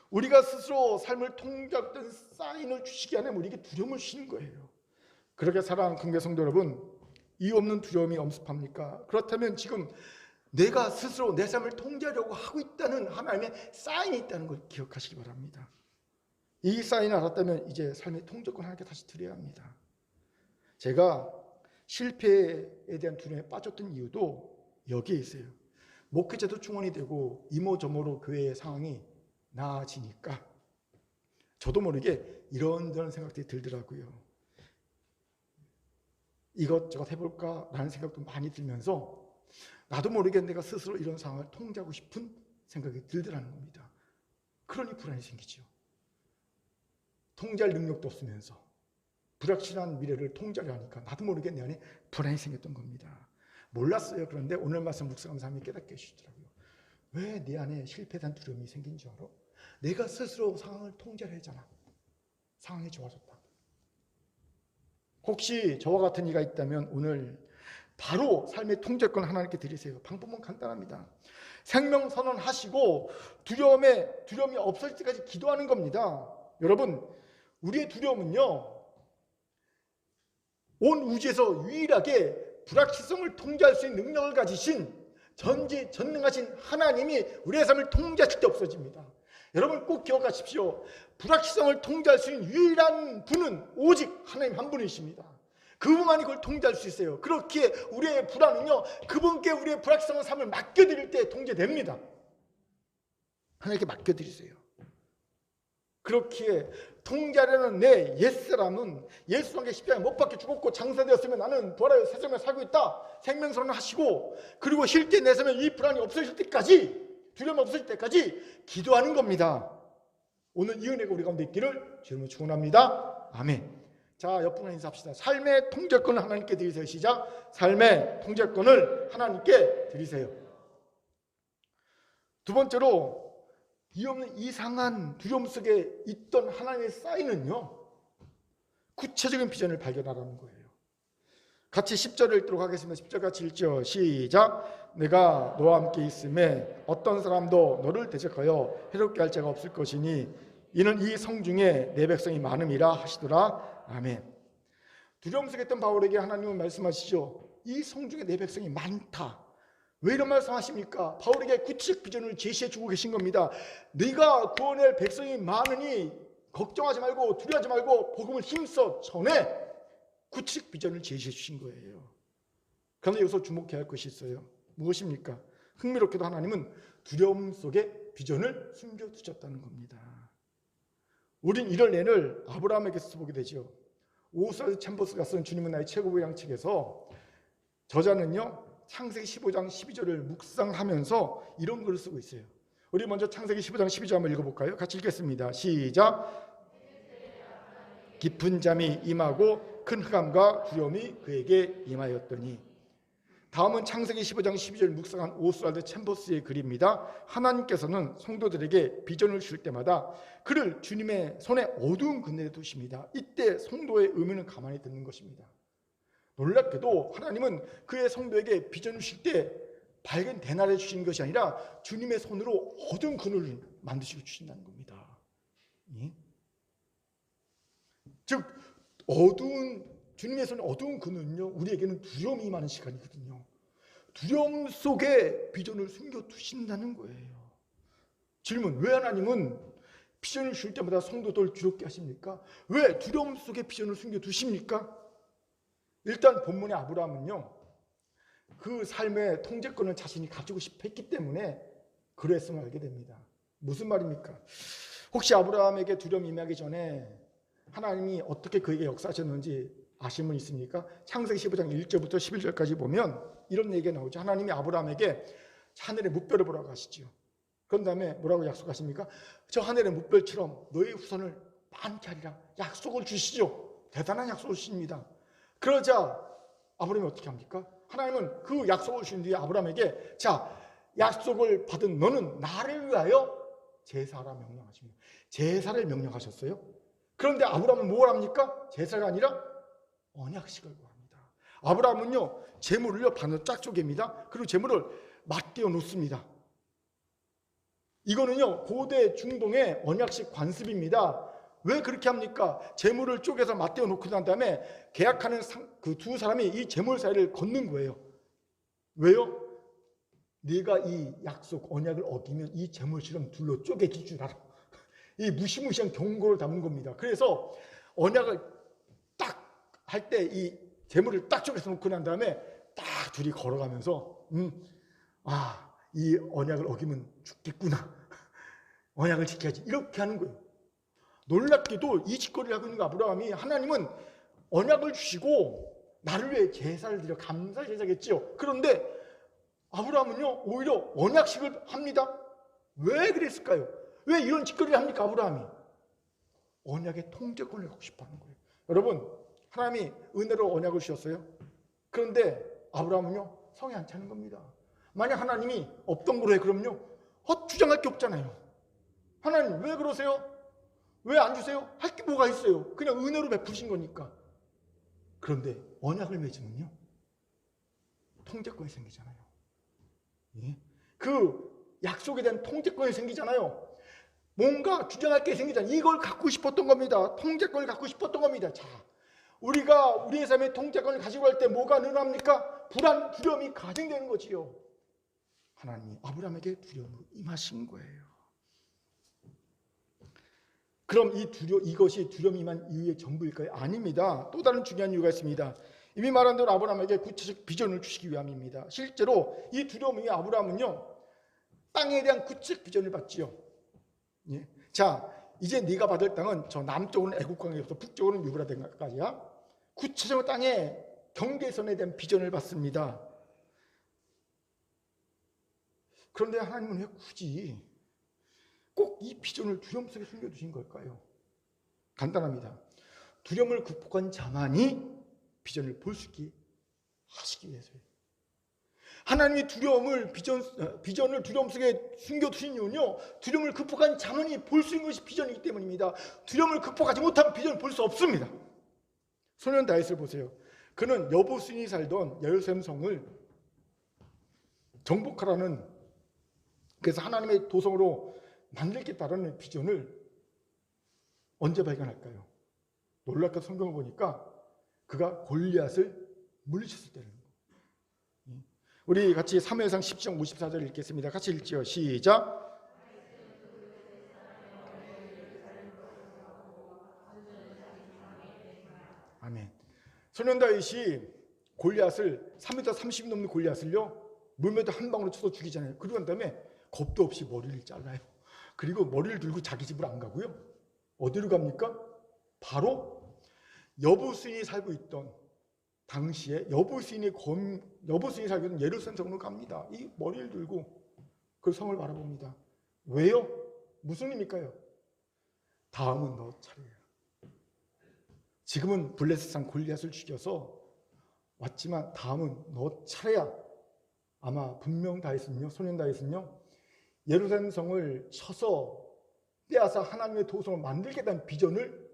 우리가 스스로 삶을 통제하던 사인을 주시기 위해 우리에게 두려움을 주시는 거예요. 그렇게 사랑하는 긍휼 성도 여러분, 이유 없는 두려움이 엄습합니까? 그렇다면 지금 내가 스스로 내 삶을 통제하려고 하고 있다는 하나님의 사인이 있다는 걸 기억하시기 바랍니다. 이 사인을 알았다면 이제 삶의 통제권 하나님께 다시 드려야 합니다. 제가 실패에 대한 두려움에 빠졌던 이유도 여기에 있어요. 목회자도 충원이 되고 이모저모로 교회의 상황이 나아지니까 저도 모르게 이런저런 생각들이 들더라고요. 이것저것 해볼까 라는 생각도 많이 들면서 나도 모르게 내가 스스로 이런 상황을 통제하고 싶은 생각이 들더라는 겁니다. 그러니 불안이 생기죠. 통제할 능력도 없으면서 불확실한 미래를 통제하려 하니까 나도 모르게 내 안에 불안이 생겼던 겁니다. 몰랐어요. 그런데 오늘 말씀 묵상하면서 하나님이 깨닫게 해주시더라고요. 왜 내 안에 실패에 대한 두려움이 생긴 줄 알아? 내가 스스로 상황을 통제를 했잖아. 상황이 좋아졌다. 혹시 저와 같은 이가 있다면 오늘 바로 삶의 통제권 하나님께 드리세요. 방법은 간단합니다. 생명선언 하시고 두려움이 없을 때까지 기도하는 겁니다. 여러분, 우리의 두려움은요 온 우주에서 유일하게 불확실성을 통제할 수 있는 능력을 가지신 전지전능하신 하나님이 우리의 삶을 통제하실 때 없어집니다. 여러분 꼭 기억하십시오. 불확실성을 통제할 수 있는 유일한 분은 오직 하나님 한 분이십니다. 그분만이 그걸 통제할 수 있어요. 그렇기에 우리의 불안은요 그분께 우리의 불확실성의 삶을 맡겨드릴 때 통제됩니다. 하나님께 맡겨드리세요. 그렇기에 통제하려는 내 옛사람은 예수 함께 십자가에 못 박혀 죽었고 장사되었으면 나는 부활하여 새 생명을 살고 있다. 생명선언을 하시고 그리고 쉴 때 내 삶에 이 불안이 없어질 때까지 두려움 없어질 때까지 기도하는 겁니다. 오늘 이 은혜가 우리 가운데 있기를 주님으로 축원합니다. 아멘. 자, 옆분과 인사합시다. 삶의 통제권을 하나님께 드리세요. 시작. 삶의 통제권을 하나님께 드리세요. 두 번째로 이 없는 이상한 두려움 속에 있던 하나님의 사인은요 구체적인 비전을 발견하라는 거예요. 같이 10절을 읽도록 하겠습니다. 10절 같이 읽죠. 시작. 내가 너와 함께 있음에 어떤 사람도 너를 대적하여 해롭게 할 자가 없을 것이니 이는 이 성중에 내 백성이 많음이라 하시더라. 아멘. 두려움 속에 있던 바울에게 하나님은 말씀하시죠. 이 성중에 내 백성이 많다. 왜 이런 말씀하십니까? 바울에게 구체적 비전을 제시해 주고 계신 겁니다. 네가 구원할 백성이 많으니 걱정하지 말고 두려워하지 말고 복음을 힘써 전해. 구체적 비전을 제시해 주신 거예요. 그런데 여기서 주목해야 할 것이 있어요. 무엇입니까? 흥미롭게도 하나님은 두려움 속에 비전을 숨겨두셨다는 겁니다. 우린 이런 예를 아브라함에게서 보게 되죠. 오스라드 챔버스가 쓴 주님은 나의 최고의 양측에서 저자는요 창세기 15장 12절을 묵상하면서 이런 글을 쓰고 있어요. 우리 먼저 창세기 15장 12절 한번 읽어볼까요? 같이 읽겠습니다. 시작. 깊은 잠이 임하고 큰 흑암과 두려움이 그에게 임하였더니. 다음은 창세기 15장 12절 묵상한 오스왈드 챔버스의 글입니다. 하나님께서는 성도들에게 비전을 줄 때마다 그를 주님의 손에 어두운 그늘에 두십니다. 이때 성도의 의무는 가만히 듣는 것입니다. 놀랍게도 하나님은 그의 성도에게 비전을 주실 때 밝은 대낮에 주시는 것이 아니라 주님의 손으로 어두운 그늘을 만드시고 주신다는 겁니다. 예? 즉 주님의 손에 어두운 그늘은요, 우리에게는 두려움이 많은 시간이거든요. 두려움 속에 비전을 숨겨두신다는 거예요. 질문, 왜 하나님은 비전을 줄 때마다 성도들 두렵게 하십니까? 왜 두려움 속에 비전을 숨겨두십니까? 일단 본문의 아브라함은요, 그 삶의 통제권을 자신이 가지고 싶어 했기 때문에 그랬음을 알게 됩니다. 무슨 말입니까? 혹시 아브라함에게 두려움이 임하기 전에 하나님이 어떻게 그에게 역사하셨는지 아신 분 있습니까? 창세기 15장 1절부터 11절까지 보면 이런 얘기가 나오죠. 하나님이 아브라함에게 하늘의 무별을 보라고 하시죠. 그런 다음에 뭐라고 약속하십니까? 저 하늘의 무별처럼 너의 후손을 많게 하리라 약속을 주시죠. 대단한 약속을 주십니다. 그러자 아브라함이 어떻게 합니까? 하나님은 그 약속을 주신 뒤에 아브라함에게 자, 약속을 받은 너는 나를 위하여 제사하라 명령하십니다. 제사를 명령하셨어요. 그런데 아브라함은 뭘 합니까? 제사가 아니라 언약식을 구합니다. 아브라함은요, 제물을요 반으로 짝 쪼갭니다. 그리고 제물을 맞대어 놓습니다. 이거는요 고대 중동의 언약식 관습입니다. 왜 그렇게 합니까? 제물을 쪼개서 맞대어 놓고 난 다음에 계약하는 그 두 사람이 이 제물 사이를 걷는 거예요. 왜요? 네가 이 약속 언약을 어기면 이 제물처럼 둘로 쪼개질 줄 알아. 이 무시무시한 경고를 담은 겁니다. 그래서 언약을 딱 할 때 이 제물을 딱 쪼개서 놓고 난 다음에 딱 둘이 걸어가면서 이 언약을 어기면 죽겠구나. 언약을 지켜야지. 이렇게 하는 거예요. 놀랍게도 이 짓거리를 하고 있는 거 아브라함이 하나님은 언약을 주시고 나를 위해 제사를 드려 감사 제사겠죠. 그런데 아브라함은요 오히려 언약식을 합니다. 왜 그랬을까요? 왜 이런 짓거리를 합니까? 아브라함이 언약의 통제권을 갖고 싶어하는 거예요. 여러분, 하나님이 은혜로 언약을 주셨어요. 그런데 아브라함은요 성에 안 차는 겁니다. 만약 하나님이 없던 거로 해 그럼요 주장할 게 없잖아요. 하나님 왜 그러세요? 왜 안 주세요? 할 게 뭐가 있어요? 그냥 은혜로 베푸신 거니까. 그런데 언약을 맺으면요 통제권이 생기잖아요. 예? 그 약속에 대한 통제권이 생기잖아요. 뭔가 주장할 게 생기잖아요. 이걸 갖고 싶었던 겁니다. 통제권을 갖고 싶었던 겁니다. 자, 우리가 우리의 삶의 통제권을 가지고 갈 때 뭐가 늘어납니까? 불안, 두려움이 가증되는 거지요. 하나님이 아브라함에게 두려움을 임하신 거예요. 그럼 이것이 두려움이 임한 이유의 전부일까요? 아닙니다. 또 다른 중요한 이유가 있습니다. 이미 말한 대로 아브라함에게 구체적 비전을 주시기 위함입니다. 실제로 이 두려움이 아브라함은요 땅에 대한 구체적 비전을 받지요. 예. 자, 이제 네가 받을 땅은 저 남쪽은 애국강에서 북쪽은 유브라데까지야. 구체적으로 땅의 경계선에 대한 비전을 받습니다. 그런데 하나님은 왜 굳이 꼭 이 비전을 두려움 속에 숨겨두신 걸까요? 간단합니다. 두려움을 극복한 자만이 비전을 볼 수 있게 하시기 위해서요. 하나님이 비전을 두려움 속에 숨겨두신 이유는요, 두려움을 극복한 자만이 볼 수 있는 것이 비전이기 때문입니다. 두려움을 극복하지 못하면 비전을 볼 수 없습니다. 소년 다윗을 보세요. 그는 여보수인이 살던 예루살렘 성을 정복하라는, 그래서 하나님의 도성으로 만들겠다라는 비전을 언제 발견할까요? 놀랍게 성경을 보니까 그가 골리앗을 물리쳤을 때는. 우리 같이 사무엘상 10장 54절 읽겠습니다. 같이 읽지요. 시작. 아멘. 소년 다윗이 골리앗을 3m 30 넘는 골리앗을요 물매도 한 방울로 쳐서 죽이잖아요. 그러고 난 다음에 겁도 없이 머리를 잘라요. 그리고 머리를 들고 자기 집으로 안 가고요. 어디로 갑니까? 바로 여부수인이 살고 있던 당시에 여부수인이 살고 있는 예루살렘 성으로 갑니다. 이 머리를 들고 그 성을 바라봅니다. 왜요? 무슨 의미일까요? 다음은 너 차례야. 지금은 블레셋산 골리앗을 죽여서 왔지만 다음은 너 차례야. 아마 분명 다윗은요, 소년 다윗은요, 예루살렘 성을 쳐서 빼앗아 하나님의 도성을 만들겠다는 비전을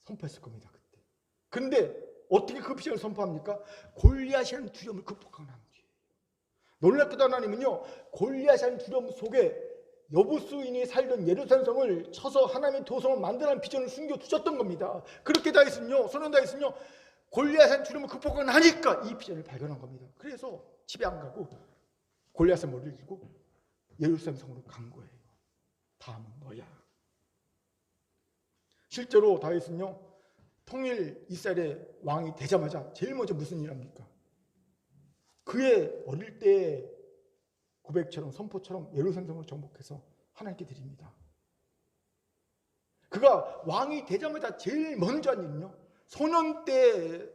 선포했을 겁니다. 그때. 근데 어떻게 그 비전을 선포합니까? 골리앗이라는 두려움을 극복하는 하나님이에요. 놀랍게도 하나님은요, 골리앗이라는 두려움 속에 여부수인이 살던 예루살렘 성을 쳐서 하나님의 도성을 만드는 비전을 숨겨두셨던 겁니다. 그렇게 다윗은요, 소년 다윗은요, 골리앗의 두려움을 극복하는 하니까 이 비전을 발견한 겁니다. 그래서 집에 안 가고 골리앗의 머리를 들고 예루살렘 성으로 간 거예요. 다음은 너야. 실제로 다윗은요, 통일 이스라엘의 왕이 되자마자 제일 먼저 무슨 일 합니까? 그의 어릴 때의 고백처럼 선포처럼 예루살렘 성을 정복해서 하나님께 드립니다. 그가 왕이 되자마자 제일 먼저 한 일은요, 소년 때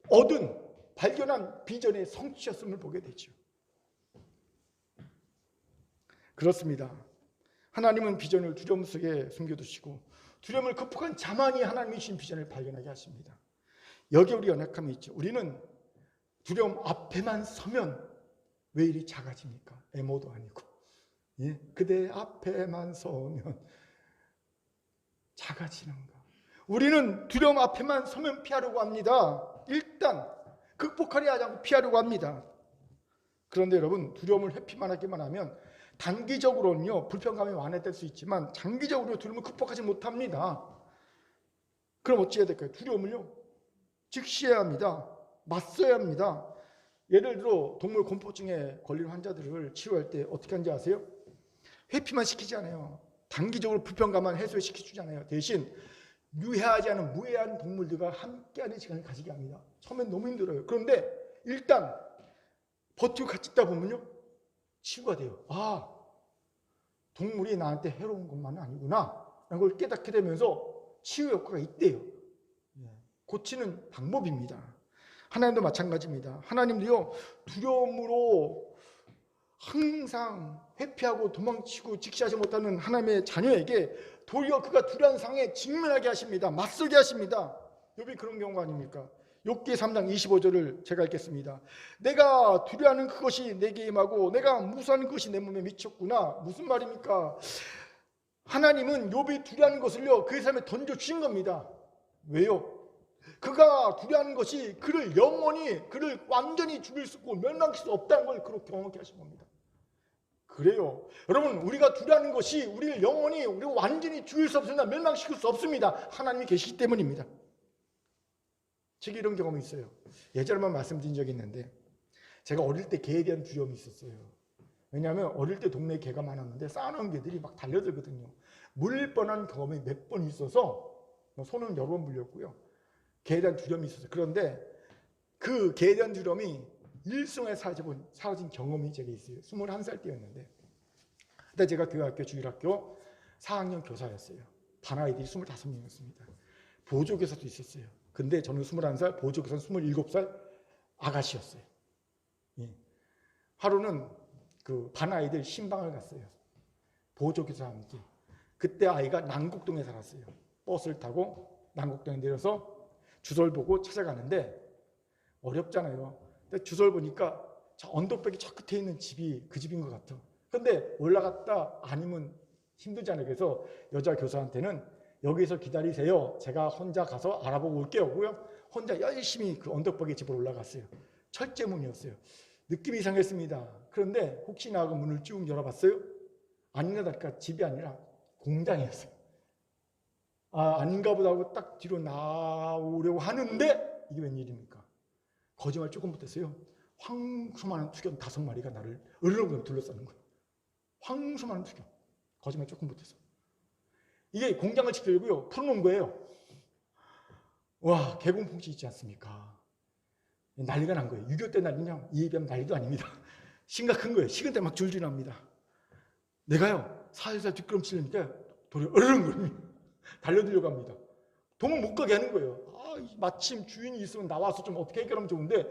얻은 발견한 비전의 성취였음을 보게 되죠. 그렇습니다. 하나님은 비전을 두려움 속에 숨겨두시고 두려움을 극복한 자만이 하나님이 주신 비전을 발견하게 하십니다. 여기에 우리 연약함이 있죠. 우리는 두려움 앞에만 서면 왜 이리 작아집니까? 에모도 아니고. 예? 그대 앞에만 서면 작아지는가? 우리는 두려움 앞에만 서면 피하려고 합니다. 일단 극복하려 하지 않고 피하려고 합니다. 그런데 여러분, 두려움을 회피만 하기만 하면 단기적으로는요, 불편감이 완화될 수 있지만 장기적으로 두려움을 극복하지 못합니다. 그럼 어찌해야 될까요? 두려움을요, 직시해야 합니다. 맞서야 합니다. 예를 들어 동물 공포증에 걸린 환자들을 치료할 때 어떻게 하는지 아세요? 회피만 시키지 않아요. 단기적으로 불편감만 해소시키지 않아요. 대신 유해하지 않은 무해한 동물들과 함께하는 시간을 가지게 합니다. 처음엔 너무 힘들어요. 그런데 일단 버티고 같이 있다 보면요, 치유가 돼요. 아, 동물이 나한테 해로운 것만은 아니구나 라는 걸 깨닫게 되면서 치유 효과가 있대요. 고치는 방법입니다. 하나님도 마찬가지입니다. 하나님도요, 두려움으로 항상 회피하고 도망치고 직시하지 못하는 하나님의 자녀에게 도리어 그가 두려운 상에 직면하게 하십니다. 맞서게 하십니다. 욥이 그런 경우가 아닙니까? 욥기 3장 25절을 제가 읽겠습니다. 내가 두려워하는 그것이 내게 임하고 내가 무수하는 것이 내 몸에 미쳤구나. 무슨 말입니까? 하나님은 욥이 두려워하는 것을요, 그의 삶에 던져주신 겁니다. 왜요? 그가 두려워하는 것이 그를 영원히, 그를 완전히 죽일 수 없고 멸망시킬 수 없다는 걸 그로 경험하게 하신 겁니다. 그래요. 여러분, 우리가 두려워하는 것이 우리를 영원히, 우리가 완전히 죽일 수 없습니다. 멸망시킬 수 없습니다. 하나님이 계시기 때문입니다. 제가 이런 경험이 있어요. 예전에만 말씀드린 적이 있는데, 제가 어릴 때 개에 대한 두려움이 있었어요. 왜냐하면 어릴 때 동네에 개가 많았는데 쌓아놓은 개들이 막 달려들거든요. 물릴 뻔한 경험이 몇 번 있어서 손은 여러 번 물렸고요. 개에 대한 두려움이 있었어요. 그런데 그 개에 대한 두려움이 일생에 사라진 경험이 제게 있어요. 21살 때였는데, 그때 제가 교회학교 주일학교 4학년 교사였어요. 반 아이들이 25명이었습니다. 보조교사도 있었어요. 근데 저는 21살, 보조교사는 27살 아가씨였어요. 예. 하루는 그 반 아이들 신방을 갔어요. 보조교사와 함께. 그때 아이가 남곡동에 살았어요. 버스를 타고 남곡동에 내려서 주소를 보고 찾아가는데 어렵잖아요. 근데 주소를 보니까 저 언덕배기 저 끝에 있는 집이 그 집인 것 같아. 근데 올라갔다 아니면 힘들잖아요. 그래서 여자 교사한테는 여기서 기다리세요. 제가 혼자 가서 알아보고 올게요. 혼자 열심히 그 언덕배기 집으로 올라갔어요. 철제문이었어요. 느낌이 이상했습니다. 그런데 혹시나 하고 문을 쭉 열어봤어요. 아니나 다를까 집이 아니라 공장이었어요. 아, 아닌가 보다 하고 딱 뒤로 나오려고 하는데 이게 웬일입니까? 거짓말 조금 못했어요. 황수많은 투견 5마리가 나를 으르렁 둘러싸는 거예요. 황수많은 투견. 거짓말 조금 못해서. 이게 공장을 지키려고요, 풀어놓은 거예요. 와, 개공풍치 있지 않습니까? 난리가 난 거예요. 6.25 때 난리냐? 이에 비하면 난리도 아닙니다. 심각한 거예요. 식은 때 막 줄줄 납니다. 내가요, 살살 뒷걸음치려니까 도리어 으르렁 달려들려고 합니다. 도망 못 가게 하는 거예요. 아, 마침 주인이 있으면 나와서 좀 어떻게 해결하면 좋은데,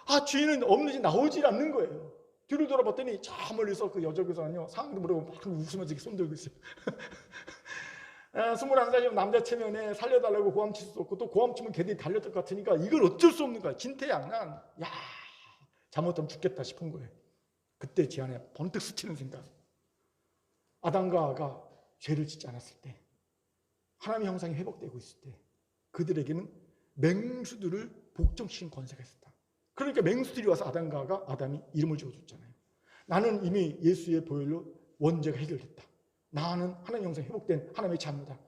아, 주인은 없는지 나오질 않는 거예요. 뒤를 돌아봤더니 저 멀리서 그 여자교사는요, 상황도 모르고 막 웃으면서 손 들고 있어요. 21살이면 남자 체면에 살려달라고 고함 칠 수 없고, 또 고함 치면 걔들이 달렸을 것 같으니까 이걸 어쩔 수 없는 거야. 진퇴양난. 야, 잘못하면 죽겠다 싶은 거예요. 그때 제 안에 번뜩 스치는 생각. 아담과 하와가 죄를 짓지 않았을 때, 하나님의 형상이 회복되고 있을 때 그들에게는 맹수들을 복종시킨 권세가 있었다. 그러니까 맹수들이 와서 아담과 하와가 아담이 이름을 지어줬잖아요. 나는 이미 예수의 보혈로 원죄가 해결됐다. 나는 하나님의 형상이 회복된 하나님의 자녀다.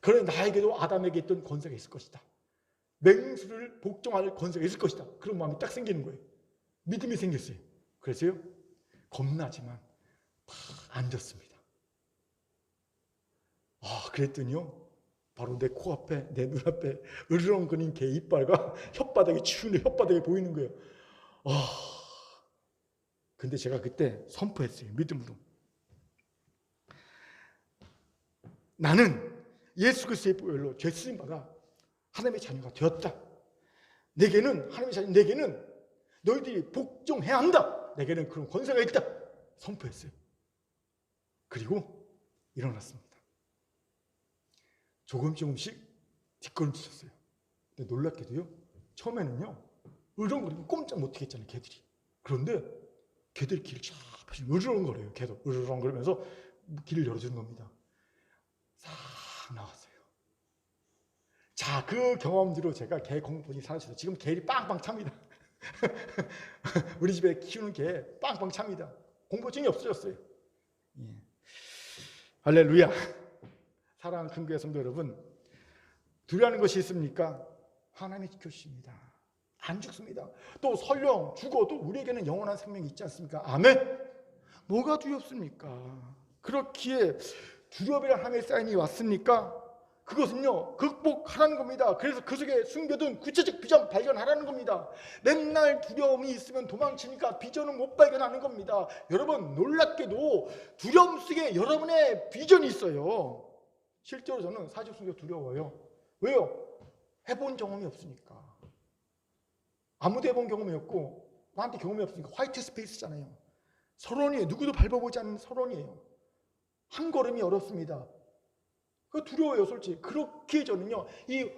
그러니 나에게도 아담에게 있던 권세가 있을 것이다. 맹수를 복종할 권세가 있을 것이다. 그런 마음이 딱 생기는 거예요. 믿음이 생겼어요. 그래서요, 겁나지만 다 앉았습니다. 그랬더니요, 바로 내 코앞에, 내 눈앞에 으르렁거리는 개 이빨과 혓바닥이 치우는 혓바닥이 보이는 거예요. 근데 제가 그때 선포했어요. 믿음으로. 나는 예수 그리스도의 보혈로 죄 쓰임 받아 하나님의 자녀가 되었다. 내게는 하나님의 자녀, 내게는 너희들이 복종해야 한다. 내게는 그런 권세가 있다. 선포했어요. 그리고 일어났습니다. 조금씩 뒷걸음치셨어요. 근데 놀랍게도요, 처음에는요, 으르렁거리고 꼼짝 못하겠잖아요, 개들이. 그런데 개들이 길을 쫙 펴시고 으르렁거려요. 계속 으르렁거리면서 길을 열어주는 겁니다. 싹 나왔어요. 자, 그 경험대로 제가 개 공포증이 사라졌어요. 지금 개들이 빵빵 찹니다. 우리 집에 키우는 개 빵빵 찹니다. 공포증이 없어졌어요. 예. 할렐루야. 사랑하는 큰교회 성도 여러분, 두려워하는 것이 있습니까? 하나님이 지켜주십니다. 안 죽습니다. 또 설령 죽어도 우리에게는 영원한 생명이 있지 않습니까? 아멘. 뭐가 두렵습니까? 그렇기에 두려움이라는 하나님의 사인이 왔습니까? 그것은요, 극복하라는 겁니다. 그래서 그 속에 숨겨둔 구체적 비전 발견하라는 겁니다. 맨날 두려움이 있으면 도망치니까 비전은 못 발견하는 겁니다. 여러분, 놀랍게도 두려움 속에 여러분의 비전이 있어요. 실제로 저는 사직 순교 두려워요. 왜요? 해본 경험이 없으니까. 아무도 해본 경험이 없고 나한테 경험이 없으니까 화이트 스페이스잖아요. 서론이에요. 누구도 밟아보지 않는 서론이에요. 한 걸음이 어렵습니다. 그 두려워요, 솔직히. 그렇게 저는요, 이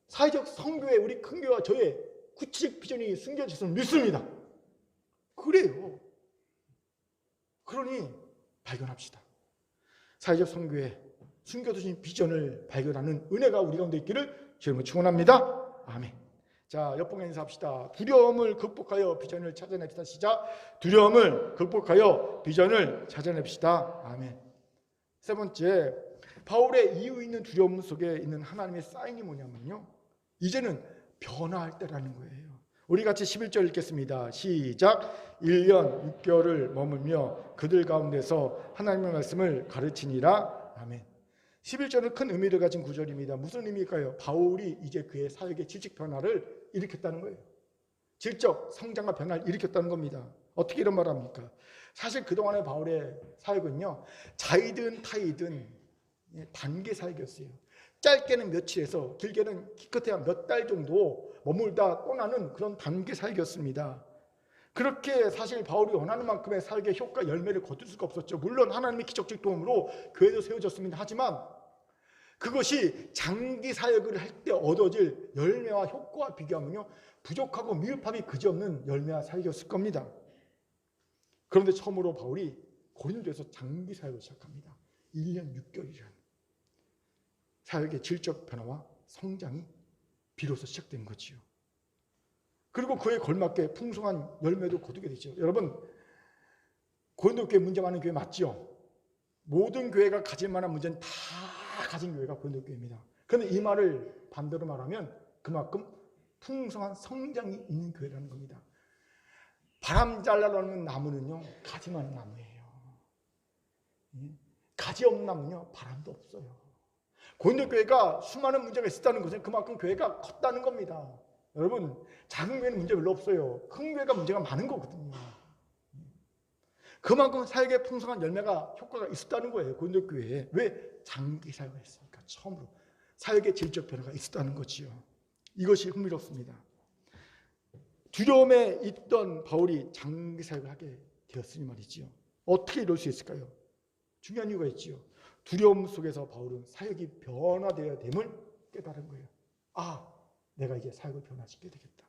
사회적 성교회, 우리 큰교회와 저의 구체적 비전이 숨겨져서 믿습니다. 그래요. 그러니 발견합시다. 사회적 성교회 숨겨두신 비전을 발견하는 은혜가 우리 가운데 있기를 주님으로 축원합니다. 아멘. 자, 옆방에 인사합시다. 두려움을 극복하여 비전을 찾아냅시다. 시작. 두려움을 극복하여 비전을 찾아냅시다. 아멘. 세 번째, 바울의 이유 있는 두려움 속에 있는 하나님의 사인이 뭐냐면요, 이제는 변화할 때라는 거예요. 우리 같이 11절 읽겠습니다. 시작. 1년 6개월을 머물며 그들 가운데서 하나님의 말씀을 가르치니라. 아멘. 11절은 큰 의미를 가진 구절입니다. 무슨 의미일까요? 바울이 이제 그의 사역의 질적 변화를 일으켰다는 거예요. 질적 성장과 변화를 일으켰다는 겁니다. 어떻게 이런 말을 합니까? 사실 그동안의 바울의 사역은요, 자이든 타이든 단계 사역이었어요. 짧게는 며칠에서 길게는 기껏해야 몇 달 정도 머물다 떠나는 그런 단계 사역이었습니다. 그렇게 사실 바울이 원하는 만큼의 사역의 효과 열매를 거둘 수가 없었죠. 물론 하나님의 기적적 도움으로 교회도 세워졌습니다. 하지만 그것이 장기 사역을 할 때 얻어질 열매와 효과와 비교하면요, 부족하고 미흡함이 그지없는 열매와 사역이었을 겁니다. 그런데 처음으로 바울이 고린도에서 장기 사역을 시작합니다. 1년 6개월이라는 사역의 질적 변화와 성장이 비로소 시작된 거지요. 그리고 그에 걸맞게 풍성한 열매도 거두게 되죠. 여러분, 고린도 교회 문제 많은 교회 맞죠? 모든 교회가 가질 만한 문제는 다 가진 교회가 고린도 교회입니다. 그런데 이 말을 반대로 말하면 그만큼 풍성한 성장이 있는 교회라는 겁니다. 바람 잘 나는 나무는요, 가지 많은 나무예요. 가지 없는 나무는요, 바람도 없어요. 고린도 교회가 수많은 문제가 있었다는 것은 그만큼 교회가 컸다는 겁니다. 여러분, 작은 교회는 문제 별로 없어요. 큰 교회가 문제가 많은 거거든요. 그만큼 사역에 풍성한 열매가 효과가 있었다는 거예요. 고린도 교회에. 왜? 장기 사역을 했으니까. 처음으로 사역의 질적 변화가 있었다는 거지요. 이것이 흥미롭습니다. 두려움에 있던 바울이 장기 사역을 하게 되었으니 말이지요. 어떻게 이럴 수 있을까요? 중요한 이유가 있지요. 두려움 속에서 바울은 사역이 변화되어야 됨을 깨달은 거예요. 아, 내가 이제 사역을 변화시켜야 되겠다.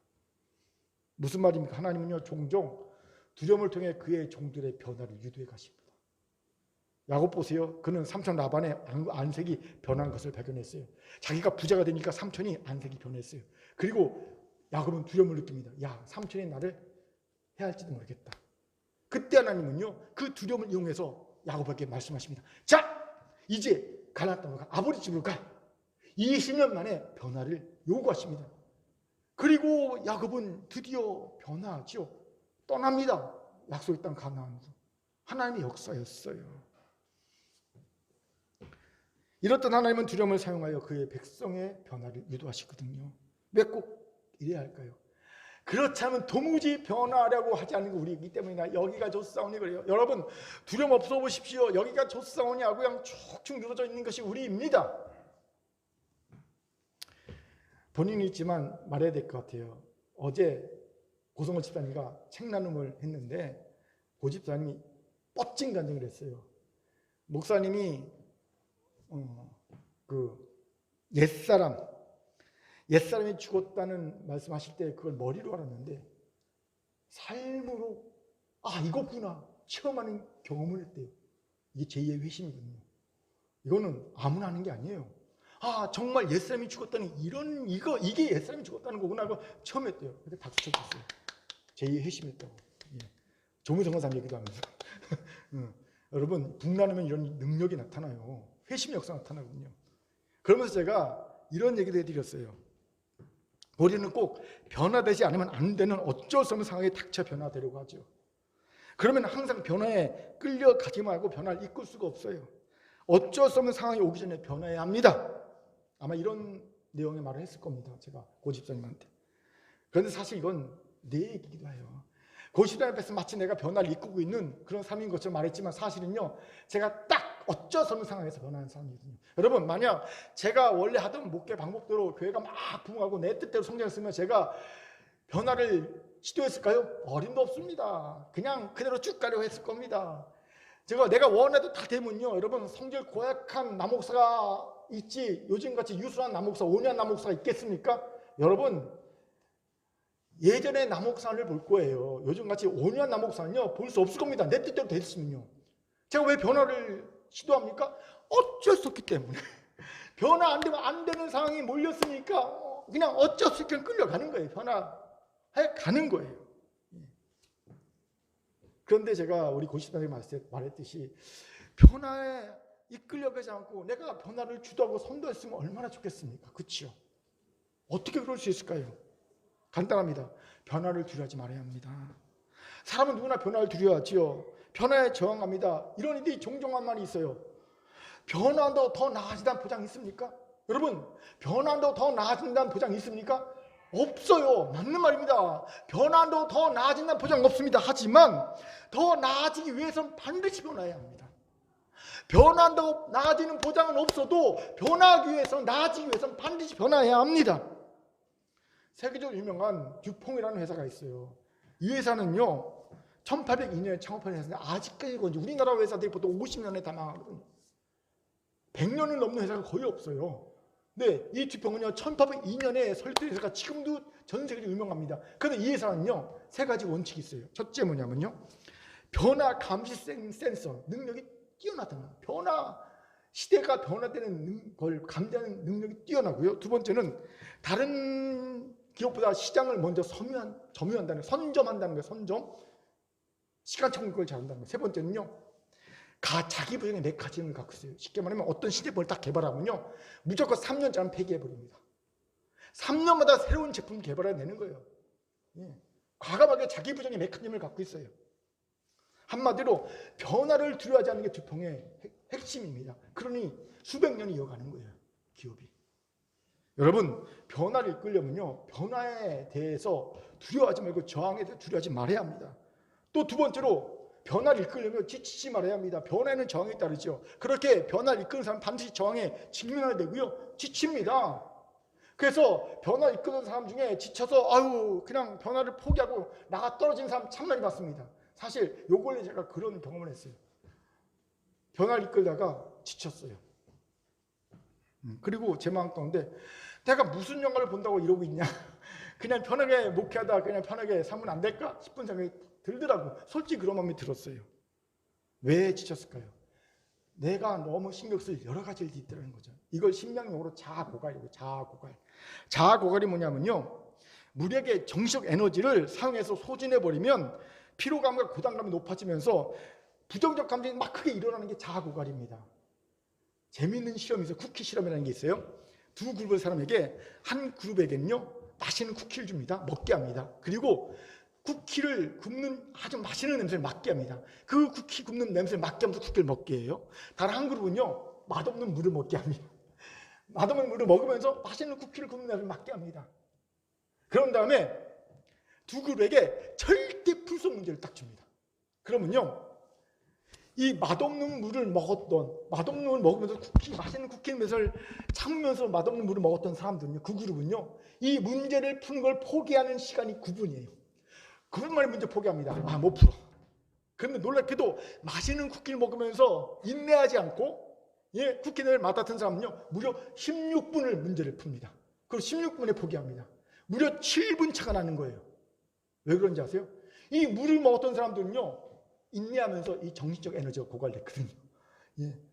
무슨 말입니까? 하나님은요, 종종 두려움을 통해 그의 종들의 변화를 유도해 가십니다. 야곱 보세요. 그는 삼촌 라반의 안색이 변한 것을 발견했어요. 자기가 부자가 되니까 삼촌이 안색이 변했어요. 그리고 야곱은 두려움을 느낍니다. 야, 삼촌이 나를 해할지도 모르겠다. 그때 하나님은요, 그 두려움을 이용해서 야곱에게 말씀하십니다. 자, 이제 가나안 땅으로 가. 아버지 집으로 가. 20년 만에 변화를 요구하십니다. 그리고 야곱은 드디어 변화하죠. 떠납니다. 약속의 땅 가나안으로. 하나님의 역사였어요. 이렇던 하나님은 두려움을 사용하여 그의 백성의 변화를 유도하시거든요. 왜 꼭 이래야 할까요? 그렇지 않으면 도무지 변화하려고 하지 않는 거 우리이기 때문이나 여기가 좋사오니 그래요. 여러분 두려움 없어 보십시오. 여기가 좋사오냐고 그냥 축축 늘어져 있는 것이 우리입니다. 본인이 있지만 말해야 될 것 같아요. 어제 고성호 집사님과 책 나눔을 했는데 고 집사님이 멋진 간증을 했어요. 목사님이 옛사람이 죽었다는 말씀하실 때 그걸 머리로 알았는데 삶으로 이거구나 체험하는 경험을 했대요. 이게 제2의 회심이거든요. 이거는 아무나 하는 게 아니에요. 정말 옛사람이 죽었다는 이게 옛사람이 죽었다는 거구나 하고 처음 했대요. 그때 박수 쳤어요. 제2의 회심했다고. 조문성건사 얘기도 하면서 여러분 북나누면 이런 능력이 나타나요. 회심 역사 나타나거든요. 그러면서 제가 이런 얘기도 해드렸어요. 우리는 꼭 변화되지 않으면 안 되는 어쩔 수 없는 상황에 닥쳐 변화되려고 하죠. 그러면 항상 변화에 끌려가지 말고 변화를 이끌 수가 없어요. 어쩔 수 없는 상황이 오기 전에 변화해야 합니다. 아마 이런 내용의 말을 했을 겁니다. 제가 고 집사님한테. 그런데 사실 이건 내 얘기기도 해요. 고 집사님 앞에서 마치 내가 변화를 이끌고 있는 그런 삶인 것처럼 말했지만 사실은요, 제가 딱 어쩔 수 없는 상황에서 변하는 사람이거든요. 여러분, 만약 제가 원래 하던 목회 방법대로 교회가 막 부흥하고 내 뜻대로 성장했으면 제가 변화를 시도했을까요? 어림도 없습니다. 그냥 그대로 쭉 가려고 했을 겁니다. 내가 원해도 다 되면요, 여러분 성질 고약한 남목사가 있지 요즘같이 유순한 남목사, 온유한 남목사가 있겠습니까? 여러분 예전의 남목사를 볼 거예요. 요즘같이 온유한 남목사는요 볼 수 없을 겁니다. 내 뜻대로 됐으면요. 제가 왜 변화를 시도합니까? 어쩔 수 없기 때문에. 변화 안 되면 안 되는 상황이 몰렸으니까 그냥 어쩔 수 없게 끌려가는 거예요. 변화해 가는 거예요. 그런데 제가 우리 고시단에 말했듯이 변화에 이끌려가지 않고 내가 변화를 주도하고 선도했으면 얼마나 좋겠습니까? 그렇죠? 어떻게 그럴 수 있을까요? 간단합니다. 변화를 두려워하지 말아야 합니다. 사람은 누구나 변화를 두려워하지요. 변화에 저항합니다. 이런 일이 종종 한 말이 있어요. 변화도 더 나아진다는 보장이 있습니까? 여러분, 변화도 더 나아진다는 보장이 있습니까? 없어요. 맞는 말입니다. 변화도 더 나아진다는 보장은 없습니다. 하지만 더 나아지기 위해서는 반드시 변화해야 합니다. 변화도 나아지는 보장은 없어도 변화하기 위해서 나아지기 위해서는 반드시 변화해야 합니다. 세계적으로 유명한 듀퐁이라는 회사가 있어요. 이 회사는요 1802년에 창업한 회사인데 아직까지 우리나라 회사들이 보통 50년에 다 망하거든요. 100년을 넘는 회사가 거의 없어요. 근데 이 듀퐁은요 1802년에 설립된 회사가 지금도 전 세계적으로 유명합니다. 그런데 이 회사는요 세 가지 원칙이 있어요. 첫째 뭐냐면요, 변화 감시 센서 능력이 뛰어나다. 시대가 변화되는 걸 감지하는 능력이 뛰어나고요. 두 번째는 다른 기업보다 시장을 먼저 점유한다는, 선점한다는 거예요. 선점. 시간 청구를 잘한다는 거예요. 세 번째는요, 자기 부정의 메커니즘을 갖고 있어요. 쉽게 말하면 어떤 시제품을 딱 개발하면요 무조건 3년 전에 폐기해버립니다. 3년마다 새로운 제품 개발해내는 거예요. 과감하게 자기 부정의 메커니즘을 갖고 있어요. 한마디로 변화를 두려워하지 않는 게 듀퐁의 핵심입니다. 그러니 수백 년이 이어가는 거예요, 기업이. 여러분, 변화를 이끌려면요 변화에 대해서 두려워하지 말고 저항에 대해서 두려워하지 말아야 합니다. 또 두 번째로 변화를 이끌려면 지치지 말아야 합니다. 변화에는 저항이 따르죠. 그렇게 변화를 이끄는 사람은 반드시 저항에 직면해야 되고요, 지칩니다. 그래서 변화를 이끄는 사람 중에 지쳐서 그냥 변화를 포기하고 나가 떨어지는 사람 참 많이 봤습니다. 사실 요 근래 제가 그런 경험을 했어요. 변화를 이끌다가 지쳤어요. 그리고 제 마음 가운데 내가 무슨 영화를 본다고 이러고 있냐. 그냥 편하게 목회하다 그냥 편하게 살면 안 될까 싶은 생각이 들더라고. 솔직히 그런 마음이 들었어요. 왜 지쳤을까요? 내가 너무 신경 쓸 여러 가지 일이 있다는 거죠. 이걸 신명용어로 자아고갈이라고. 자아고갈. 자아고갈이 뭐냐면요, 무력의 정신적 에너지를 사용해서 소진해버리면 피로감과 고단감이 높아지면서 부정적 감정이 막 크게 일어나는 게 자아고갈입니다. 재미있는 실험이 있어요. 쿠키 실험이라는 게 있어요. 두 그룹의 사람에게, 한 그룹에게는요 맛있는 쿠키를 줍니다. 먹게 합니다. 그리고 쿠키를 굽는 아주 맛있는 냄새를 맡게 합니다. 그 쿠키 굽는 냄새를 맡게 하면서 쿠키를 먹게 해요. 다른 한 그룹은요 맛없는 물을 먹게 합니다. 맛없는 물을 먹으면서 맛있는 쿠키를 굽는 냄새를 맡게 합니다. 그런 다음에 두 그룹에게 절대 풀 수 없는 문제를 딱 줍니다. 그러면요, 이 맛없는 물을 먹으면서 맛있는 쿠키 맛을 참으면서 맛없는 물을 먹었던 사람들은요, 그 그룹은요, 이 문제를 푸는 걸 포기하는 시간이 9분이에요. 9분 만에 문제 포기합니다. 못 풀어. 그런데 놀랍게도 맛있는 쿠키를 먹으면서 인내하지 않고 쿠키를 맡았던 사람은요, 무려 16분을 문제를 풉니다. 그리고 16분에 포기합니다. 무려 7분 차가 나는 거예요. 왜 그런지 아세요? 이 물을 먹었던 사람들은요, 인내하면서 이 정신적 에너지가 고갈됐거든요.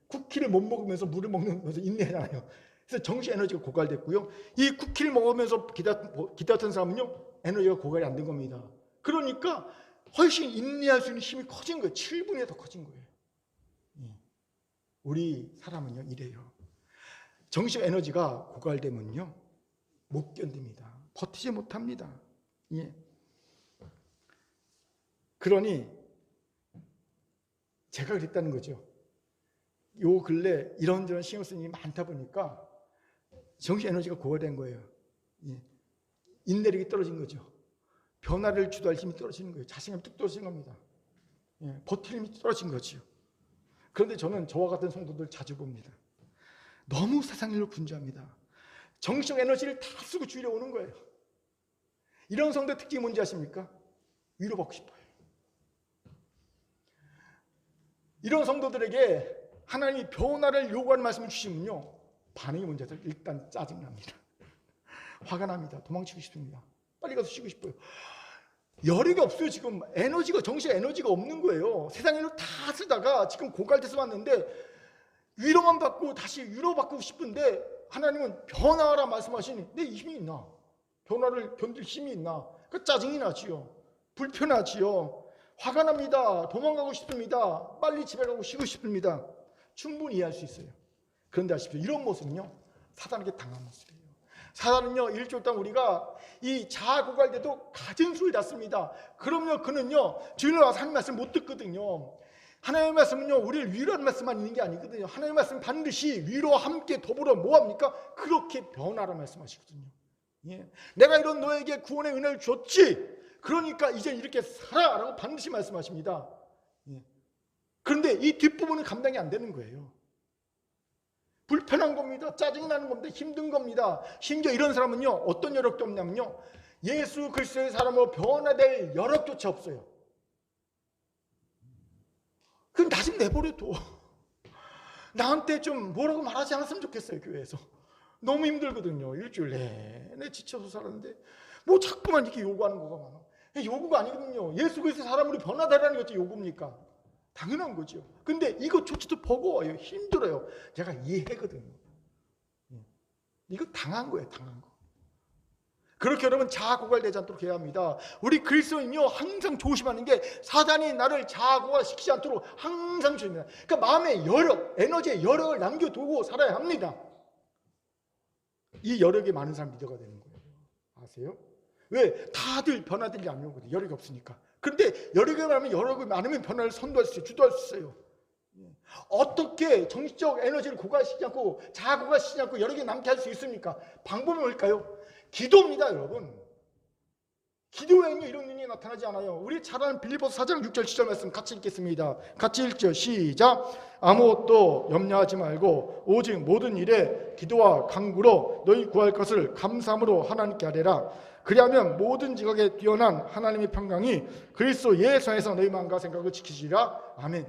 쿠키를 못 먹으면서 물을 먹으면서 인내하잖아요. 그래서 정신 에너지가 고갈됐고요. 이 쿠키를 먹으면서 기다렸던 사람은요, 에너지가 고갈이 안 된 겁니다. 그러니까 훨씬 인내할 수 있는 힘이 커진 거예요. 7분이 더 커진 거예요. 우리 사람은요 이래요. 정신 에너지가 고갈되면요 못 견딥니다. 버티지 못합니다. 그러니 제가 그랬다는 거죠. 요 근래 이런저런 신경 쓰는 일이 많다 보니까 정신 에너지가 고갈된 거예요. 인내력이 떨어진 거죠. 변화를 주도할 힘이 떨어지는 거예요. 자신감이 뚝 떨어진 겁니다. 버틸 힘이 떨어진 거죠. 그런데 저는 저와 같은 성도들 자주 봅니다. 너무 세상 일로 분주합니다. 정신적 에너지를 다 쓰고 주위로 오는 거예요. 이런 성도의 특징이 뭔지 아십니까? 위로받고 싶어요. 이런 성도들에게 하나님이 변화를 요구하는 말씀을 주시면요, 반응이 뭔지 아세요? 일단 짜증납니다. 화가 납니다. 도망치고 싶습니다. 빨리 가서 쉬고 싶어요. 여력이 없어요. 지금 에너지가, 정신 에너지가 없는 거예요. 세상 일로 다 쓰다가 지금 고갈돼서 왔는데 위로만 받고 다시 위로받고 싶은데 하나님은 변화하라 말씀하시니 내 힘이 있나? 변화를 견딜 힘이 있나? 그 짜증이 나지요. 불편하지요. 화가 납니다. 도망가고 싶습니다. 빨리 집에 가고 쉬고 싶습니다. 충분히 이해할 수 있어요. 그런데 아십시오. 이런 모습은요, 사단에게 당한 모습이에요. 사단은요, 일주일 동안 우리가 이 자아 고갈돼도 갖은 수를 닫습니다. 그러면 그는요, 주일날 와서 하나님 말씀 못 듣거든요. 하나님의 말씀은요, 우리를 위로하는 말씀만 있는 게 아니거든요. 하나님의 말씀 반드시 위로와 함께 더불어 뭐합니까? 그렇게 변화라 말씀하시거든요. 내가 이런 너에게 구원의 은혜를 줬지. 그러니까 이제 이렇게 살아라고 반드시 말씀하십니다. 그런데 이 뒷부분은 감당이 안 되는 거예요. 불편한 겁니다. 짜증나는 겁니다. 힘든 겁니다. 심지어 이런 사람은요, 어떤 여력도 없냐면요, 예수 그리스도의 사람으로 변화될 여력조차 없어요. 그럼 나 좀 내버려둬. 나한테 좀 뭐라고 말하지 않았으면 좋겠어요. 교회에서 너무 힘들거든요. 일주일 내내 지쳐서 살았는데 뭐 자꾸만 이렇게 요구하는 거가 많아. 요구가 아니거든요. 예수 그리스도의 사람으로 변화되라는 것이 요구입니까? 당연한 거죠. 근데 이것조차도 버거워요. 힘들어요. 제가 이해하거든요. 이거 당한 거예요. 당한 거. 그렇게 여러분 자아 고갈되지 않도록 해야 합니다. 우리 그리스도인요, 항상 조심하는 게 사단이 나를 자아 고갈시키지 않도록 항상 조심해야 합니다. 그러니까 마음의 여력, 에너지의 여력을 남겨두고 살아야 합니다. 이 여력이 많은 사람 리더가 되는 거예요. 아세요? 왜? 다들 변화되지 않는 여력이 없으니까. 그런데 여력이 많으면 변화를 선도할 수 있어요. 주도할 수 있어요. 어떻게 정신적 에너지를 고갈시키지 않고 자아 고갈시키지 않고 여력이 남게 할 수 있습니까? 방법은 뭘까요? 기도입니다, 여러분. 기도에는요, 이런 일이 나타나지 않아요. 우리 잘 아는 빌립보서 4장 6절 7절 말씀 같이 읽겠습니다. 같이 읽죠. 시작. 아무것도 염려하지 말고 오직 모든 일에 기도와 간구로 너희 구할 것을 감사함으로 하나님께 아뢰라. 그리하면 모든 지각에 뛰어난 하나님의 평강이 그리스도 예수 안에서 너희 마음과 생각을 지키시리라. 아멘.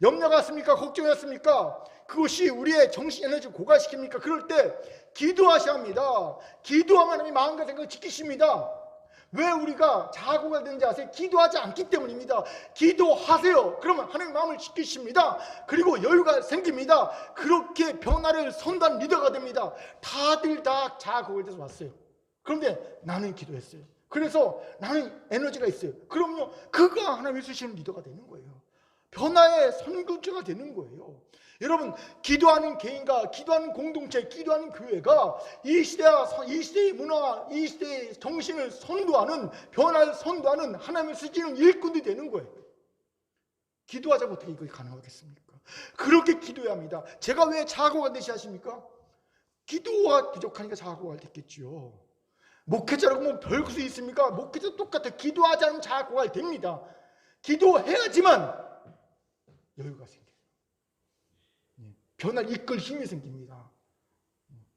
염려갔습니까? 걱정했습니까? 그것이 우리의 정신 에너지를 고갈시킵니까? 그럴 때 기도하셔야 합니다. 기도하면 하나님의 마음과 생각을 지키십니다. 왜 우리가 자고가 되는지 아세요? 기도하지 않기 때문입니다. 기도하세요. 그러면 하나님의 마음을 지키십니다. 그리고 여유가 생깁니다. 그렇게 변화를 선도하는 리더가 됩니다. 다들 다 자고에 대해서 왔어요. 그런데 나는 기도했어요. 그래서 나는 에너지가 있어요. 그럼요, 그가 하나님이 쓰시는 리더가 되는 거예요. 변화의 선구자가 되는 거예요. 여러분, 기도하는 개인과 기도하는 공동체, 기도하는 교회가 이 시대의 문화, 이 시대의 정신을 선도하는, 변화를 선도하는 하나님의 쓰시는 일꾼들이 되는 거예요. 기도하자고 어떻게 이거 가능하겠습니까? 그렇게 기도해야 합니다. 제가 왜 자고가 되시 하십니까? 기도가 부족하니까 자고가 됐겠지요. 목회자라고 뭐 별것이 있습니까? 목회자 똑같아. 기도하지 않으면 자고가 됩니다. 기도해야지만 여유가 생겨요. 변화를 이끌 힘이 생깁니다.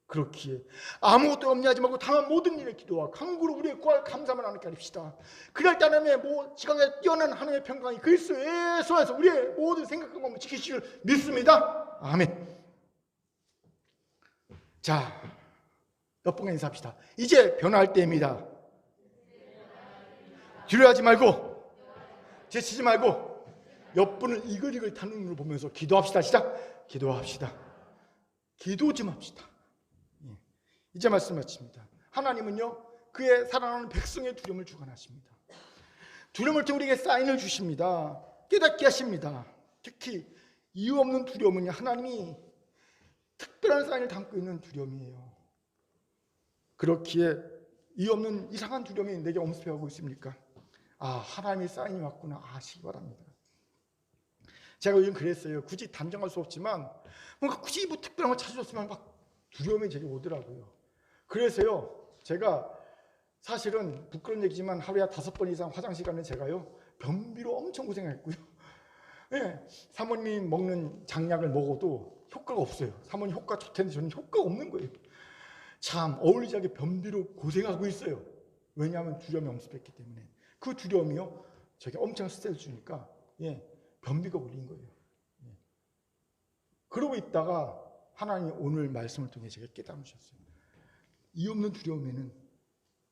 그렇기에 아무것도 없냐 하지 말고 다만 모든 일에 기도와 간구로 우리의 구할 감사만 하나님께 하립시다. 그럴 때 하나님의 지각에 뛰어난 하나님의 평강이 그리스도 예수 안에서 우리의 모든 생각과 마음을 지키시기를 믿습니다. 아멘. 자, 옆분과 인사합시다. 이제 변화할 때입니다. 두려워하지 말고, 제치지 말고, 옆분을 이글이글 타는 눈으로 보면서 기도합시다. 시작. 기도합시다. 기도 좀 합시다. 이제 말씀 마칩니다. 하나님은요, 그의 사랑하는 백성의 두려움을 주관하십니다. 두려움을 통해 우리에게 사인을 주십니다. 깨닫게 하십니다. 특히 이유 없는 두려움은 하나님이 특별한 사인을 담고 있는 두려움이에요. 그렇기에 이유 없는 이상한 두려움이 내게 엄습해가고 있습니까? 아, 하나님의 사인이 왔구나 아시기 바랍니다. 제가 요즘 그랬어요. 굳이 단정할 수 없지만 뭔가 굳이 뭐 특별한 걸 찾으셨으면 막 두려움이 제게 오더라고요. 그래서요, 제가 사실은 부끄러운 얘기지만 하루에 5번 이상 화장실 가면 제가요 변비로 엄청 고생했고요. 네, 사모님이 먹는 장약을 먹어도 효과가 없어요. 사모님 효과 좋다는데 저는 효과가 없는 거예요. 참 어울리지 않게 변비로 고생하고 있어요. 왜냐하면 두려움이 엄습했기 때문에. 그 두려움이요 저게 엄청 스트레스 주니까 변비가 걸린 거예요. 그러고 있다가 하나님이 오늘 말씀을 통해 제가 깨달으셨어요. 이유 없는 두려움에는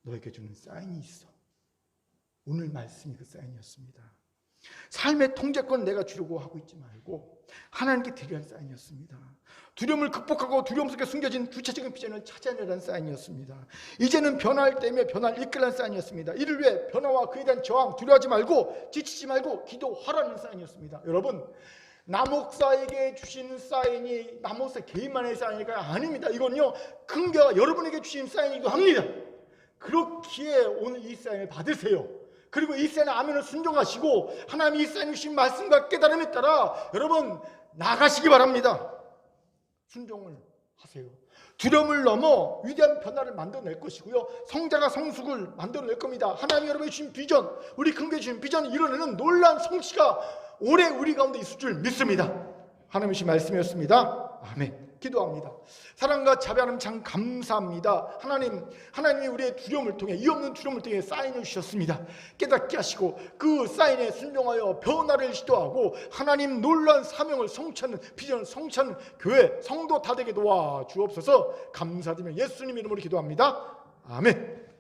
너에게 주는 사인이 있어. 오늘 말씀이 그 사인이었습니다. 삶의 통제권 내가 주려고 하고 있지 말고 하나님께 드리는 사인이었습니다. 두려움을 극복하고 두려움 속에 숨겨진 구체적인 비전을 찾아내라는 사인이었습니다. 이제는 변화할 때며 변화를 이끌라는 사인이었습니다. 이를 위해 변화와 그에 대한 저항, 두려워하지 말고 지치지 말고 기도하라는 사인이었습니다. 여러분, 남목사에게 주신 사인이 남목사 개인만의 사인이가 아닙니다. 이건요 큰교가 여러분에게 주신 사인이기도 합니다. 그렇기에 오늘 이 사인을 받으세요. 그리고 이 사인의 아멘을 순종하시고 하나님이 이 사인을 주신 말씀과 깨달음에 따라 여러분 나가시기 바랍니다. 순종을 하세요. 두려움을 넘어 위대한 변화를 만들어낼 것이고요, 성자가 성숙을 만들어낼 겁니다. 하나님이 여러분이 주신 비전, 우리 큰교회 주신 비전을 이뤄내는 놀라운 성취가 올해 우리 가운데 있을 줄 믿습니다. 하나님의 주신 말씀이었습니다. 아멘. 기도합니다. 사랑과 자비하는 참 감사합니다. 하나님이 우리의 두려움을 통해, 이유 없는 두려움을 통해 사인을 주셨습니다. 깨닫게 하시고 그 사인에 순종하여 변화를 시도하고 하나님 놀라운 사명을 성취하는, 비전을 성취하는 교회, 성도 다 되게 도와 주옵소서. 감사드리며 예수님 이름으로 기도합니다. 아멘.